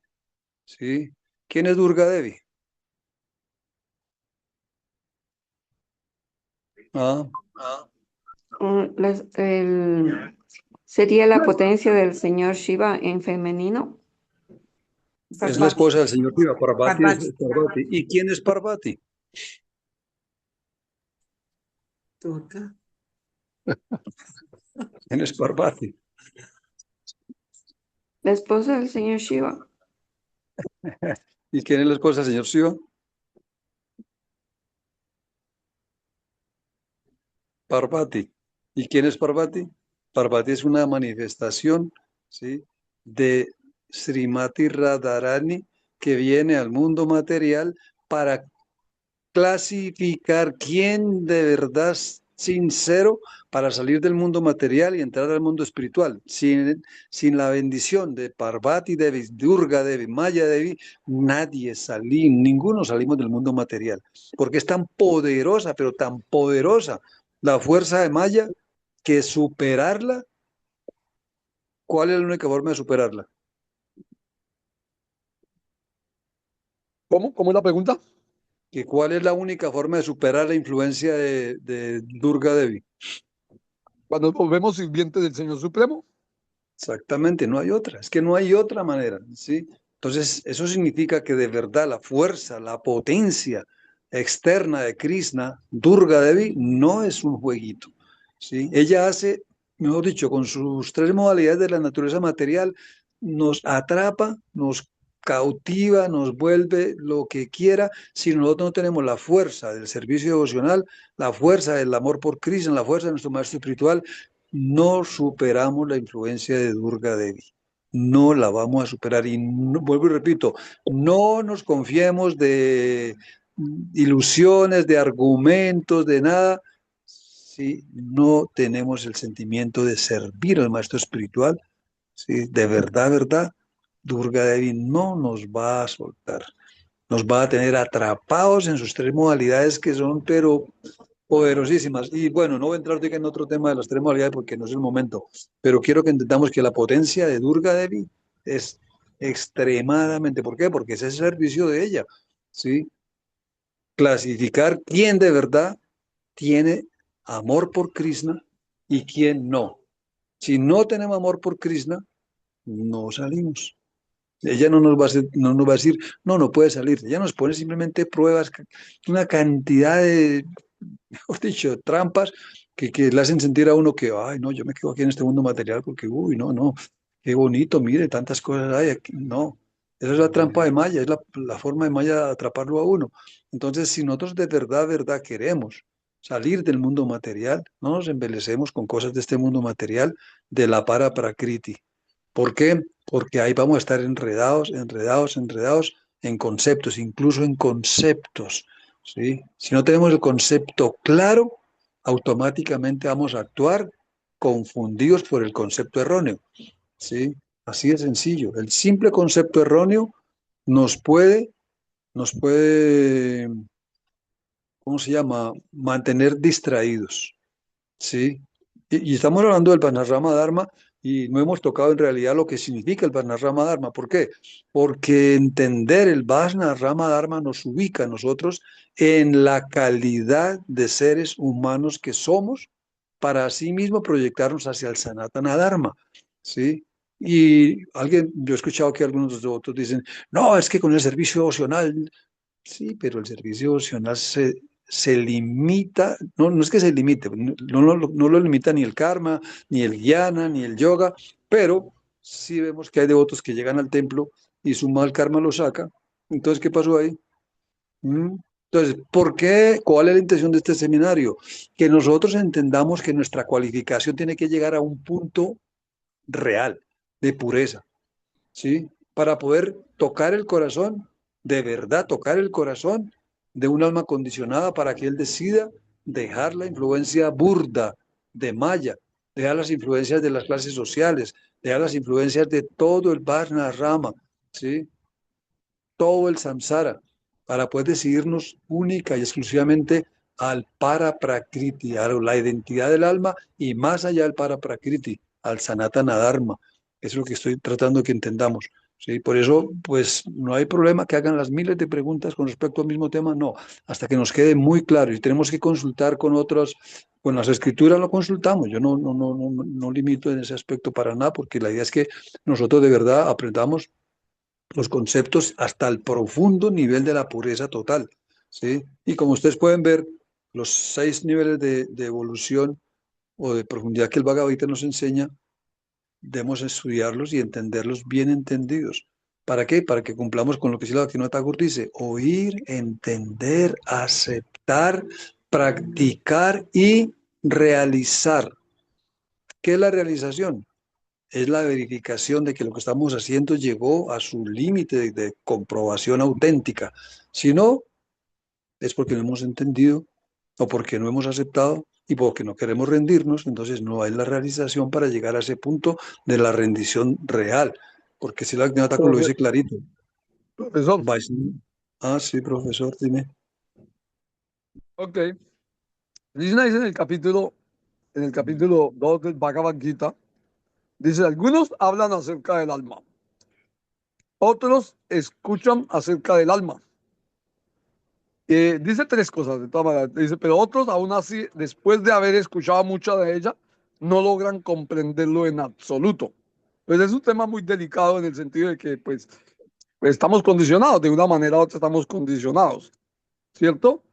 ¿sí? ¿Quién es Durga Devi? Ah, Sería la potencia del señor Shiva en femenino. es la esposa del señor Shiva, Parvati es Parvati. Parvati. ¿Y quién es Parvati? Durga. ¿Quién es Parvati? La esposa del señor Shiva. ¿Y quién es la esposa del señor Shiva? Parvati. ¿Y quién es Parvati? Parvati es una manifestación, ¿sí?, de Srimati Radharani que viene al mundo material para clasificar quién de verdad es sincero para salir del mundo material y entrar al mundo espiritual. Sin la bendición de Parvati Devi, Durga Devi, Maya Devi, ninguno salimos del mundo material, porque es tan poderosa, pero tan poderosa la fuerza de Maya que superarla, ¿cuál es la única forma de superarla? ¿Cómo? ¿Cómo es la pregunta? ¿Que cuál es la única forma de superar la influencia de Durga Devi? Cuando nos volvemos sirvientes del Señor Supremo. Exactamente, no hay otra, es que no hay otra manera, ¿sí? Entonces, eso significa que de verdad la fuerza, la potencia externa de Krishna, Durga Devi, no es un jueguito, ¿sí? Ella hace, mejor dicho, con sus tres modalidades de la naturaleza material, nos atrapa, nos cautiva, nos vuelve lo que quiera, si nosotros no tenemos la fuerza del servicio devocional, la fuerza del amor por Krishna, la fuerza de nuestro maestro espiritual, no superamos la influencia de Durga Devi. No la vamos a superar. Y vuelvo y repito, no nos confiemos de ilusiones, de argumentos, de nada, si no tenemos el sentimiento de servir al maestro espiritual. ¿Sí? De verdad, verdad, Durga Devi no nos va a soltar. Nos va a tener atrapados en sus tres modalidades que son, pero poderosísimas. Y bueno, no voy a entrar ahorita en otro tema de las tres modalidades porque no es el momento, pero quiero que entendamos que la potencia de Durga Devi es extremadamente, ¿por qué? Porque ese es el servicio de ella, ¿sí? Clasificar quién de verdad tiene amor por Krishna y quién no. Si no tenemos amor por Krishna, no salimos. Ella no nos va a decir, no, no puede salir. Ella nos pone simplemente pruebas, una cantidad de, mejor dicho, trampas que le hacen sentir a uno que, ay, no, yo me quedo aquí en este mundo material porque, uy, no, no, qué bonito, mire, tantas cosas hay aquí. No, esa es la trampa de Maya, es la forma de Maya de atraparlo a uno. Entonces, si nosotros de verdad, verdad queremos salir del mundo material, no nos embelecemos con cosas de este mundo material, de la para prakriti. ¿Por qué? Porque ahí vamos a estar enredados en conceptos, incluso en conceptos, ¿sí? Si no tenemos el concepto claro, automáticamente vamos a actuar confundidos por el concepto erróneo, ¿sí? Así de sencillo. El simple concepto erróneo nos puede, ¿cómo se llama? Mantener distraídos, ¿sí? Y estamos hablando del Panarama Dharma y no hemos tocado en realidad lo que significa el Panarama Dharma. ¿Por qué? Porque entender el Panarama Dharma nos ubica a nosotros en la calidad de seres humanos que somos para así mismo proyectarnos hacia el Sanatana Dharma, ¿sí? Y yo he escuchado que algunos de otros dicen, no, es que con el servicio devocional, sí, pero el servicio devocional se limita, no, no es que se limite, no lo limita ni el karma, ni el jnana, ni el yoga, pero sí vemos que hay devotos que llegan al templo y su mal karma lo saca. Entonces, ¿qué pasó ahí? ¿Mm? Entonces, ¿por qué? ¿Cuál es la intención de este seminario? Que nosotros entendamos que nuestra cualificación tiene que llegar a un punto real de pureza, ¿sí? Para poder tocar el corazón, de verdad tocar el corazón de un alma condicionada para que él decida dejar la influencia burda de Maya, dejar las influencias de las clases sociales, dejar las influencias de todo el Varna Rama, ¿sí? Todo el samsara, para poder decidirnos única y exclusivamente al para prakriti, a la identidad del alma y más allá del para prakriti, al sanatana dharma. Eso es lo que estoy tratando que entendamos. ¿Sí? Por eso, pues no hay problema que hagan las miles de preguntas con respecto al mismo tema, no, hasta que nos quede muy claro y tenemos que consultar con otros, con las escrituras lo consultamos, yo no limito en ese aspecto para nada, porque la idea es que nosotros de verdad aprendamos los conceptos hasta el profundo nivel de la pureza total, ¿sí? Y como ustedes pueden ver, los 6 niveles de evolución o de profundidad que el Bhagavad Gita nos enseña, debemos estudiarlos y entenderlos bien entendidos. ¿Para qué? Para que cumplamos con lo que Srila Bhaktivinoda Thakur dice, oír, entender, aceptar, practicar y realizar. ¿Qué es la realización? Es la verificación de que lo que estamos haciendo llegó a su límite de comprobación auténtica. Si no, es porque no hemos entendido o porque no hemos aceptado y porque no queremos rendirnos, entonces no hay la realización para llegar a ese punto de la rendición real. Porque si la Acta lo dice clarito. Profesor, Ah, sí, profesor, dime. ok. Krishna dice en el capítulo 2 del Bhagavad Gita, dice, algunos hablan acerca del alma, otros escuchan acerca del alma. Dice tres cosas, de todas maneras. Dice, pero otros aún así, después de haber escuchado mucha de ella, no logran comprenderlo en absoluto. Pues es un tema muy delicado en el sentido de que, pues estamos condicionados, de una manera u otra estamos condicionados, ¿cierto?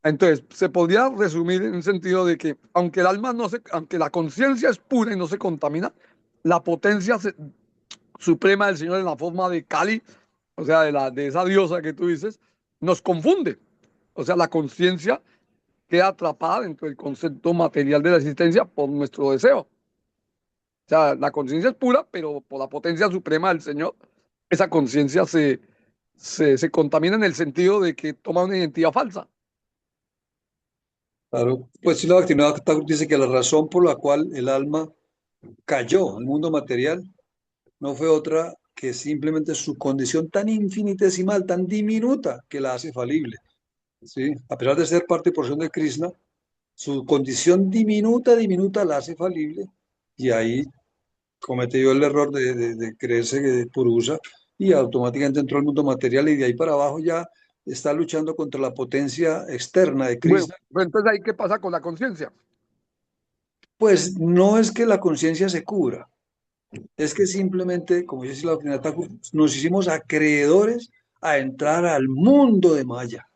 Entonces, se podría resumir en el sentido de que, aunque el alma no se, aunque la conciencia es pura y no se contamina, la potencia suprema del Señor en la forma de Kali, o sea, de esa diosa que tú dices, nos confunde. O sea, la conciencia queda atrapada dentro del concepto material de la existencia por nuestro deseo. O sea, la conciencia es pura, pero por la potencia suprema del Señor, esa conciencia se contamina en el sentido de que toma una identidad falsa. Claro, pues sí, la Bhaktivinoda Thakur dice que la razón por la cual el alma cayó al mundo material no fue otra que simplemente su condición tan infinitesimal, tan diminuta, que la hace falible. ¿Sí? A pesar de ser parte y porción de Krishna, su condición diminuta la hace falible, y ahí cometió el error de creerse purusa, y automáticamente entró al mundo material, y de ahí para abajo ya está luchando contra la potencia externa de Bueno, Krishna. pues entonces ahí qué pasa con la conciencia. Pues no es que la conciencia se cubra, es que simplemente, como dice la doctrina Thakur, nos hicimos acreedores a entrar al mundo de Maya,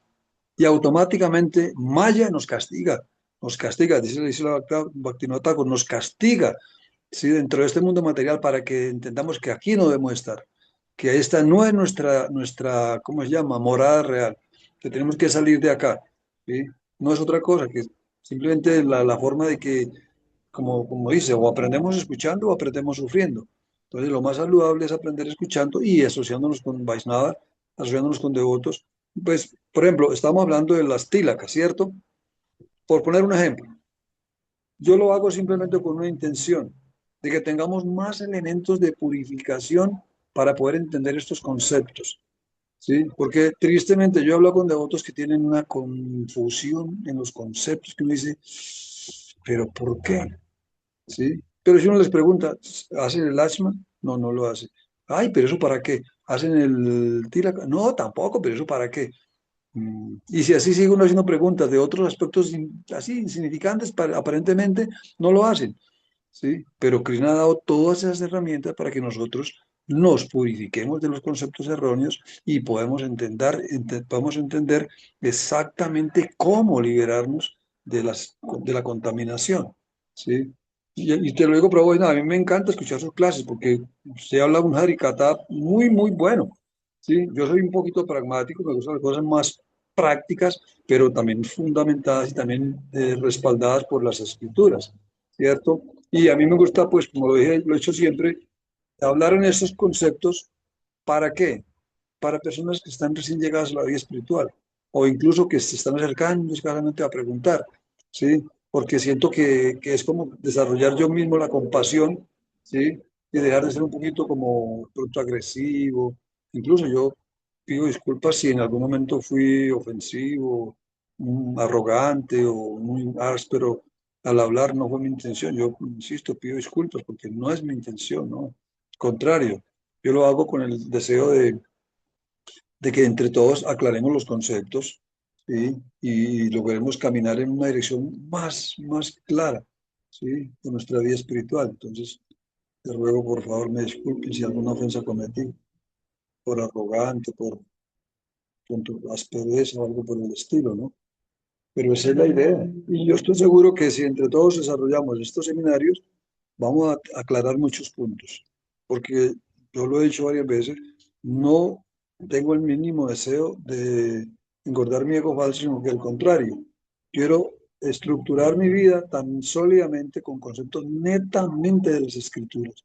y automáticamente Maya nos castiga, dice la Bhaktivinoda Thakur, nos castiga, ¿sí? Dentro de este mundo material, para que entendamos que aquí no debemos estar, que esta no es nuestra, ¿cómo se llama?, morada real, que tenemos que salir de acá, ¿sí? No es otra cosa que simplemente la forma de que, como dice, o aprendemos escuchando o aprendemos sufriendo. Entonces, lo más saludable es aprender escuchando y asociándonos con Vaishnava, asociándonos con devotos. Pues, por ejemplo, estamos hablando de las tílacas, ¿cierto? Por poner un ejemplo, yo lo hago simplemente con una intención de que tengamos más elementos de purificación para poder entender estos conceptos, ¿sí? Porque tristemente yo hablo con devotos que tienen una confusión en los conceptos, que uno dice, pero ¿por qué? ¿Sí? Pero si uno les pregunta, ¿hacen el asma? No, no lo hace. Ay, pero ¿eso para qué? ¿Hacen el tira? No, tampoco, pero ¿eso para qué? Y si así sigue uno haciendo preguntas de otros aspectos así insignificantes, aparentemente no lo hacen, ¿sí? Pero Krishna ha dado todas esas herramientas para que nosotros nos purifiquemos de los conceptos erróneos y podamos entender exactamente cómo liberarnos de la contaminación, ¿sí? Y te lo digo, pero bueno, a mí me encanta escuchar sus clases porque usted habla un Harikata muy, muy bueno, ¿sí? Yo soy un poquito pragmático, me gustan las cosas más prácticas, pero también fundamentadas y también respaldadas por las escrituras, ¿cierto? Y a mí me gusta, pues, como lo dije, lo he hecho siempre, hablar en estos conceptos. ¿Para qué? Para personas que están recién llegadas a la vida espiritual, o incluso que se están acercando escasamente a preguntar, ¿sí? Porque siento que es como desarrollar yo mismo la compasión, ¿sí? Y dejar de ser un poquito como pronto agresivo. Incluso yo pido disculpas si en algún momento fui ofensivo, arrogante o muy áspero al hablar. No fue mi intención. Yo, insisto, pido disculpas porque no es mi intención, ¿no? Al contrario, yo lo hago con el deseo de que entre todos aclaremos los conceptos, ¿sí? Y logremos caminar en una dirección más clara, ¿sí? De nuestra vida espiritual. Entonces, te ruego, por favor, me disculpen si alguna ofensa cometí, por arrogante, por aspereza o algo por el estilo, ¿no? Pero esa es la idea. Y yo estoy seguro que si entre todos desarrollamos estos seminarios, vamos a aclarar muchos puntos. Porque yo lo he dicho varias veces, no tengo el mínimo deseo de engordar mi ego falso, sino que al contrario, quiero estructurar mi vida tan sólidamente con conceptos netamente de las escrituras,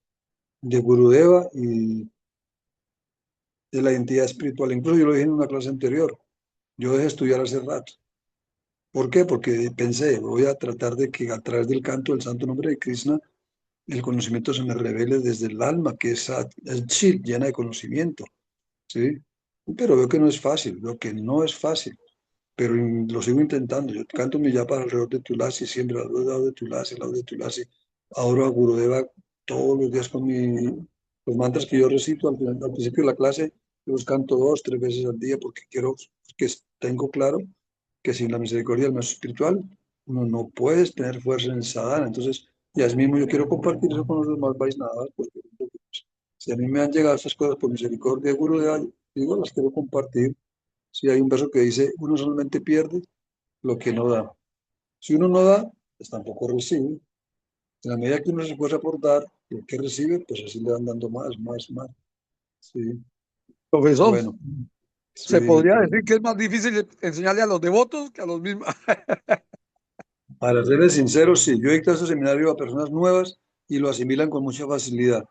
de Gurudeva y de la identidad espiritual. Incluso yo lo dije en una clase anterior, yo dejé de estudiar hace rato. ¿Por qué? Porque pensé, voy a tratar de que a través del canto del santo nombre de Krishna, el conocimiento se me revele desde el alma, que es chill, llena de conocimiento, ¿sí? Pero veo que no es fácil, veo que no es fácil, pero lo sigo intentando. Yo canto mi japa alrededor de Tulasi, siempre alrededor de Tulasi, al lado de Tulasi. Adoro a Gurudeva todos los días con los mantras que yo recito al principio de la clase, yo los canto 2, 3 veces al día porque tengo claro que sin la misericordia del maestro espiritual, uno no puede tener fuerza en el sadhana. Entonces, y así mismo yo quiero compartir eso con los demás Vaishnavas, porque pues, si a mí me han llegado estas cosas por misericordia de Guru, digo, las quiero compartir. Si hay un verso que dice, uno solamente pierde lo que no da. Si uno no da, pues tampoco recibe. En la medida que uno se esfuerza por dar lo que recibe, pues así le van dando más. Sí, Profesor, bueno, se sí, podría decir que es más difícil enseñarle a los devotos que a los mismos. para serles sinceros, sí, yo he dictado este seminario a personas nuevas y lo asimilan con mucha facilidad,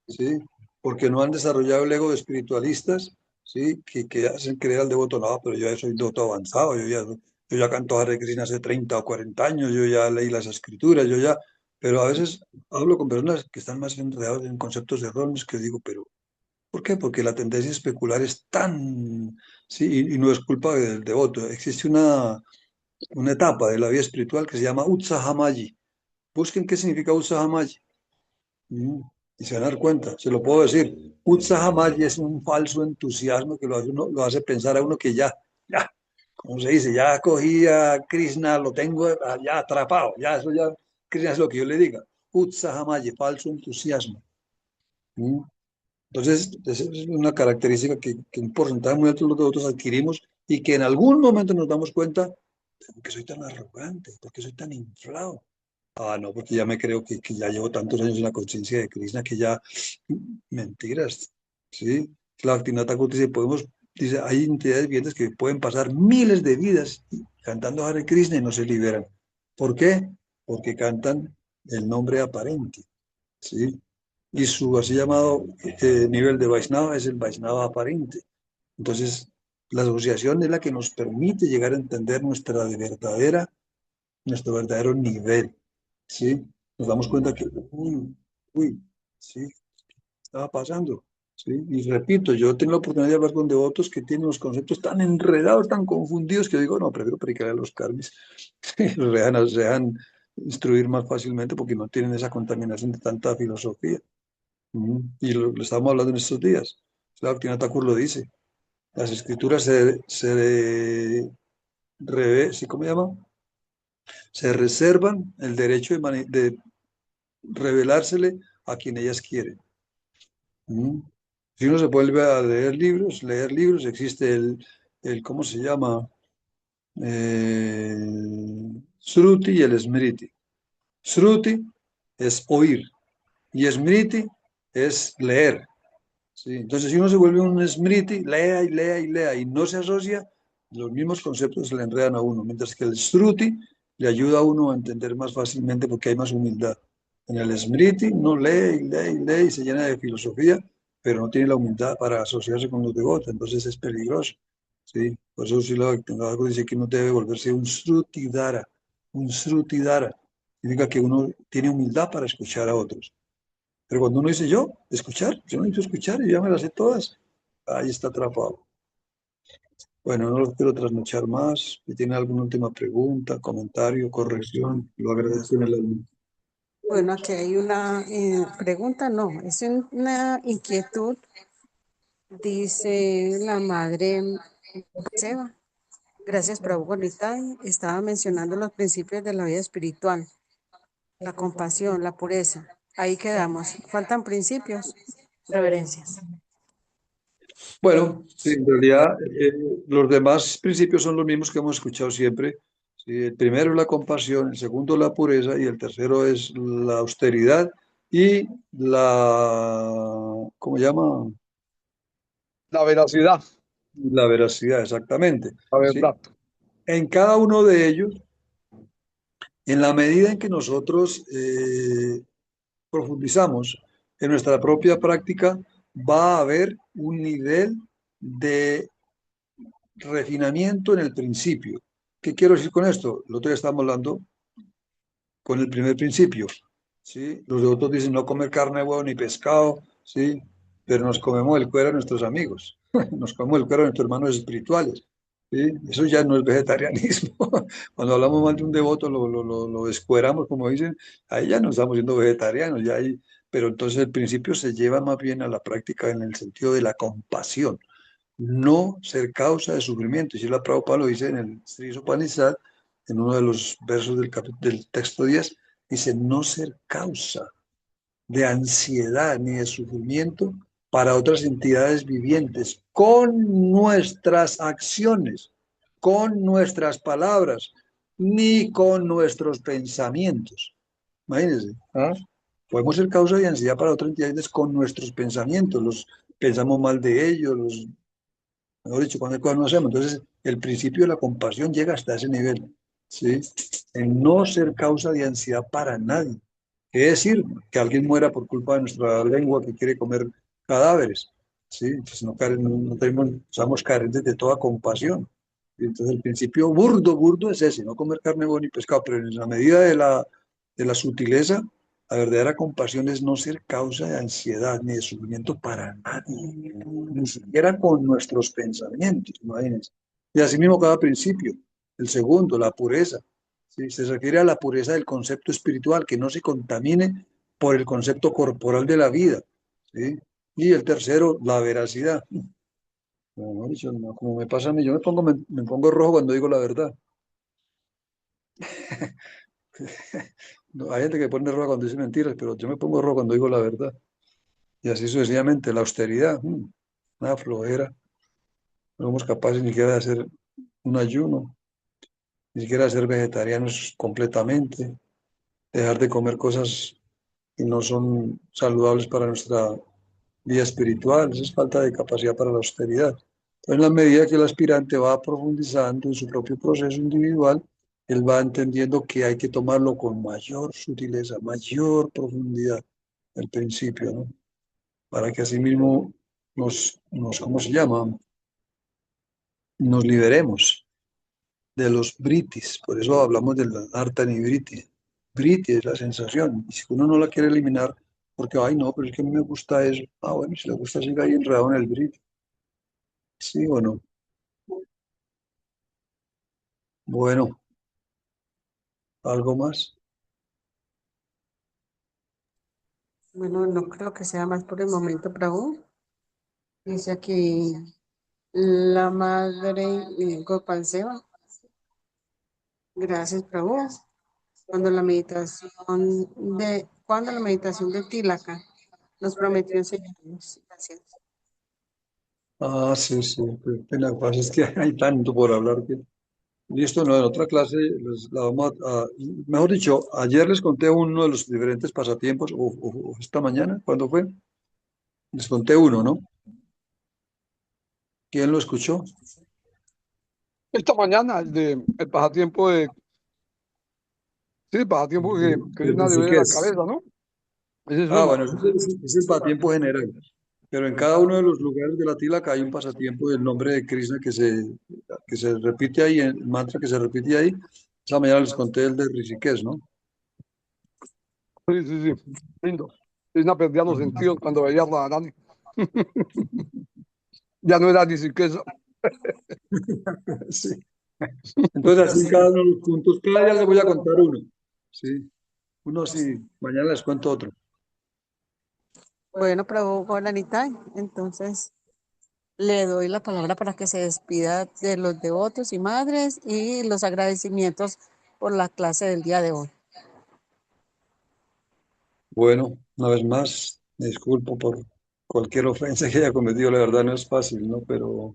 ¿sí? Porque no han desarrollado el ego de espiritualistas, ¿sí? Que hacen creer al devoto, no, pero yo ya soy devoto avanzado, yo ya canto Hare Krishna hace 30 o 40 años, yo ya leí las escrituras, pero a veces hablo con personas que están más enredadas en conceptos erróneos que digo, pero ¿por qué? Porque la tendencia a especular es tan, sí, y no es culpa del devoto, existe una etapa de la vida espiritual que se llama Utsahamayi. Busquen qué significa Utsahamayi. Y se van a dar cuenta, se lo puedo decir. Utsahamayi es un falso entusiasmo que lo hace pensar a uno que ya, como se dice, ya cogí a Krishna, lo tengo ya atrapado, ya eso ya, Krishna es lo que yo le diga. Utsahamayi, falso entusiasmo. ¿Mm? Entonces, esa es una característica que un porcentaje muy alto de los devotos adquirimos y que en algún momento nos damos cuenta, ¿por qué soy tan arrogante? ¿Por qué soy tan inflado? Ah, no, porque ya me creo que ya llevo tantos años en la conciencia de Krishna que ya, mentiras, ¿sí? La Bhaktivinoda Thakur dice, dice, hay entidades vivientes que pueden pasar miles de vidas cantando Hare Krishna y no se liberan. ¿Por qué? Porque cantan el nombre aparente, ¿sí? Y su así llamado nivel de Vaishnava es el Vaishnava aparente. Entonces, la asociación es la que nos permite llegar a entender nuestro verdadero nivel, ¿sí? Nos damos cuenta que, sí, estaba pasando, ¿sí? Y repito, yo tengo la oportunidad de hablar con devotos que tienen los conceptos tan enredados, tan confundidos, que yo digo, no, prefiero predicar a los karmis. Se dejan instruir más fácilmente porque no tienen esa contaminación de tanta filosofía. Y lo estamos hablando en estos días. La Bhaktivinoda Thakur lo dice. Las escrituras ¿sí, cómo se llama? Se reservan el derecho de revelársele a quien ellas quieren. Si uno se vuelve a leer libros, existe ¿cómo se llama? Shruti y el Smriti. Shruti es oír y Smriti es leer. ¿Sí? Entonces, si uno se vuelve un Smriti, lea y lea y lea y no se asocia, los mismos conceptos se le enredan a uno, mientras que el Shruti le ayuda a uno a entender más fácilmente porque hay más humildad. En el Smriti uno lee y lee y lee y se llena de filosofía, pero no tiene la humildad para asociarse con los devotos, entonces es peligroso. ¿Sí? Por eso sí algo dice que uno debe volverse un Srutidara, un Srutidara. Significa que uno tiene humildad para escuchar a otros. Pero cuando uno dice yo no necesito escuchar, yo ya me las sé todas, ahí está atrapado. Bueno, no lo quiero trasnochar más. Si tiene alguna última pregunta, comentario, corrección, lo agradezco en el alma. Bueno, aquí hay una pregunta, no, es una inquietud, dice la madre Seba. Gracias, Prabhu Gurnitai. Estaba mencionando los principios de la vida espiritual, la compasión, la pureza. Ahí quedamos. Faltan principios. Reverencias. Bueno, sí, en realidad los demás principios son los mismos que hemos escuchado siempre. Sí, el primero es la compasión, el segundo la pureza y el tercero es la austeridad y ¿cómo se llama? La veracidad, La veracidad, exactamente. la ¿Sí? verdad. En cada uno de ellos, en la medida en que nosotros profundizamos en nuestra propia práctica, va a haber un nivel de refinamiento en el principio. ¿Qué quiero decir con esto? El otro día estábamos hablando con el primer principio, ¿sí? Los devotos dicen no comer carne, huevo ni pescado, ¿sí? Pero nos comemos el cuero de nuestros amigos, nos comemos el cuero de nuestros hermanos espirituales, ¿sí? Eso ya no es vegetarianismo. Cuando hablamos mal de un devoto, lo descueramos, como dicen, ahí ya no estamos siendo vegetarianos, ya hay, pero entonces el principio se lleva más bien a la práctica en el sentido de la compasión, no ser causa de sufrimiento. Y si la Prabhupada lo dice en el Sri Upanishad, en uno de los versos del texto 10, dice no ser causa de ansiedad ni de sufrimiento para otras entidades vivientes, con nuestras acciones, con nuestras palabras, ni con nuestros pensamientos. Imagínense, ¿ah? Podemos ser causa de ansiedad para otras entidades con nuestros pensamientos, pensamos mal de ellos, mejor dicho, cuando cosas no hacemos. Entonces, el principio de la compasión llega hasta ese nivel, ¿sí? En no ser causa de ansiedad para nadie. ¿Qué decir? Que alguien muera por culpa de nuestra lengua que quiere comer cadáveres, ¿sí? Entonces, somos carentes de toda compasión. Y entonces, el principio burdo es ese, no comer carne, huevo ni pescado, pero en la medida de la sutileza, la verdadera compasión es no ser causa de ansiedad ni de sufrimiento para nadie, ni siquiera con nuestros pensamientos, imagínense. Y así mismo cada principio. El segundo, la pureza. ¿Sí? Se refiere a la pureza del concepto espiritual, que no se contamine por el concepto corporal de la vida. ¿Sí? Y el tercero, la veracidad. Como, Mauricio, no, como me pasa a mí, yo me pongo rojo cuando digo la verdad. No, hay gente que pone rojo cuando dice mentiras, pero yo me pongo rojo cuando digo la verdad. Y así sucesivamente, la austeridad, una flojera. No somos capaces ni siquiera de hacer un ayuno, ni siquiera de ser vegetarianos completamente, dejar de comer cosas que no son saludables para nuestra vida espiritual. Eso es falta de capacidad para la austeridad. Entonces, en la medida que el aspirante va profundizando en su propio proceso individual, él va entendiendo que hay que tomarlo con mayor sutileza, mayor profundidad al principio, ¿no? Para que así mismo ¿cómo se llama? Nos liberemos de los britis. Por eso hablamos del arta nibriti. Briti es la sensación. Y si uno no la quiere eliminar, porque, ay, no, pero es que a mí me gusta eso. Ah, bueno, si le gusta, siga ahí enredado en el briti. ¿Sí o no? Bueno, ¿algo más? Bueno, no creo que sea más por el momento, Prabhu. Dice aquí la madre Gopal Seva. Gracias, Prabhu. Cuando la meditación de Tilaka nos prometió enseñarnos. Gracias. Ah, sí, sí. Qué pena, pasa es que hay tanto por hablar que... Listo, no, en otra clase la vamos mejor dicho, ayer les conté uno de los diferentes pasatiempos, o esta mañana, ¿cuándo fue? Les conté uno, ¿no? ¿Quién lo escuchó? Esta mañana, el pasatiempo de, sí, el pasatiempo que De Krishna le ve la Rishikesh. cabeza, ¿no? Ese es Ah, uno. bueno, ese es el pasatiempo general. Pero en cada uno de los lugares de la Tilaka hay un pasatiempo del nombre de Krishna que se repite ahí, el mantra que se repite ahí. Esa mañana les conté el de Rishikesh, ¿no? Sí, sí, sí. Lindo. Krishna perdía los sentidos cuando veía a Radharani. Ya no era ni siquiera. Sí. Entonces, así cada uno de los puntos, cada día les voy a contar uno. Sí, uno sí, mañana les cuento otro. Bueno, Prabhu Goranita, entonces le doy la palabra para que se despida de los devotos y madres y los agradecimientos por la clase del día de hoy. Bueno, una vez más, me disculpo por cualquier ofensa que haya cometido, la verdad no es fácil, ¿no? Pero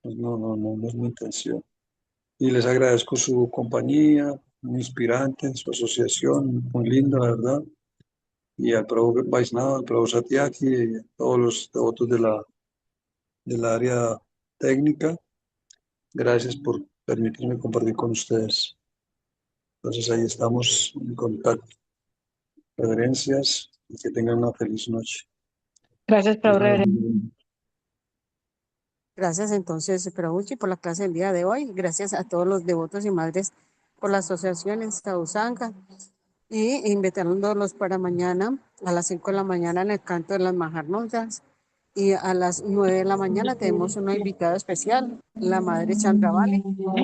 pues, no es mi intención. Y les agradezco su compañía, muy inspirante, su asociación, muy linda, la verdad. Y al Prabhu Vaisnava, al Prabhu Satyaki, y a todos los devotos del área técnica, gracias por permitirme compartir con ustedes. Entonces ahí estamos en contacto. Reverencias y que tengan una feliz noche. Gracias, Prabhu. Gracias entonces, Prabhuji, por la clase del día de hoy. Gracias a todos los devotos y madres por la asociación en Sausanga y invitándolos para mañana a las 5 de la mañana en el canto de las Maharnotas. Y a las 9 de la mañana tenemos una invitada especial, la Madre Chandravali,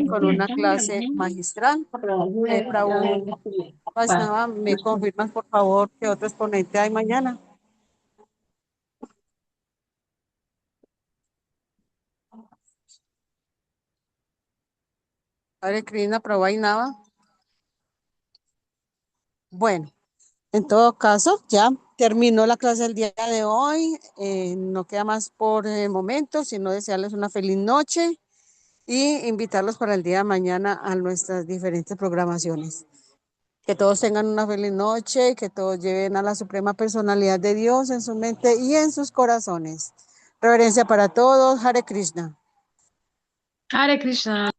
con una clase magistral. Prabhu Vaisnava, ¿me confirmas por favor qué otro exponente hay mañana? Hare Krishna, Prabhu Vaisnava. Bueno, en todo caso, ya terminó la clase del día de hoy. No queda más por el momento, sino desearles una feliz noche y invitarlos para el día de mañana a nuestras diferentes programaciones. Que todos tengan una feliz noche, que todos lleven a la Suprema Personalidad de Dios en su mente y en sus corazones. Reverencia para todos. Hare Krishna. Hare Krishna.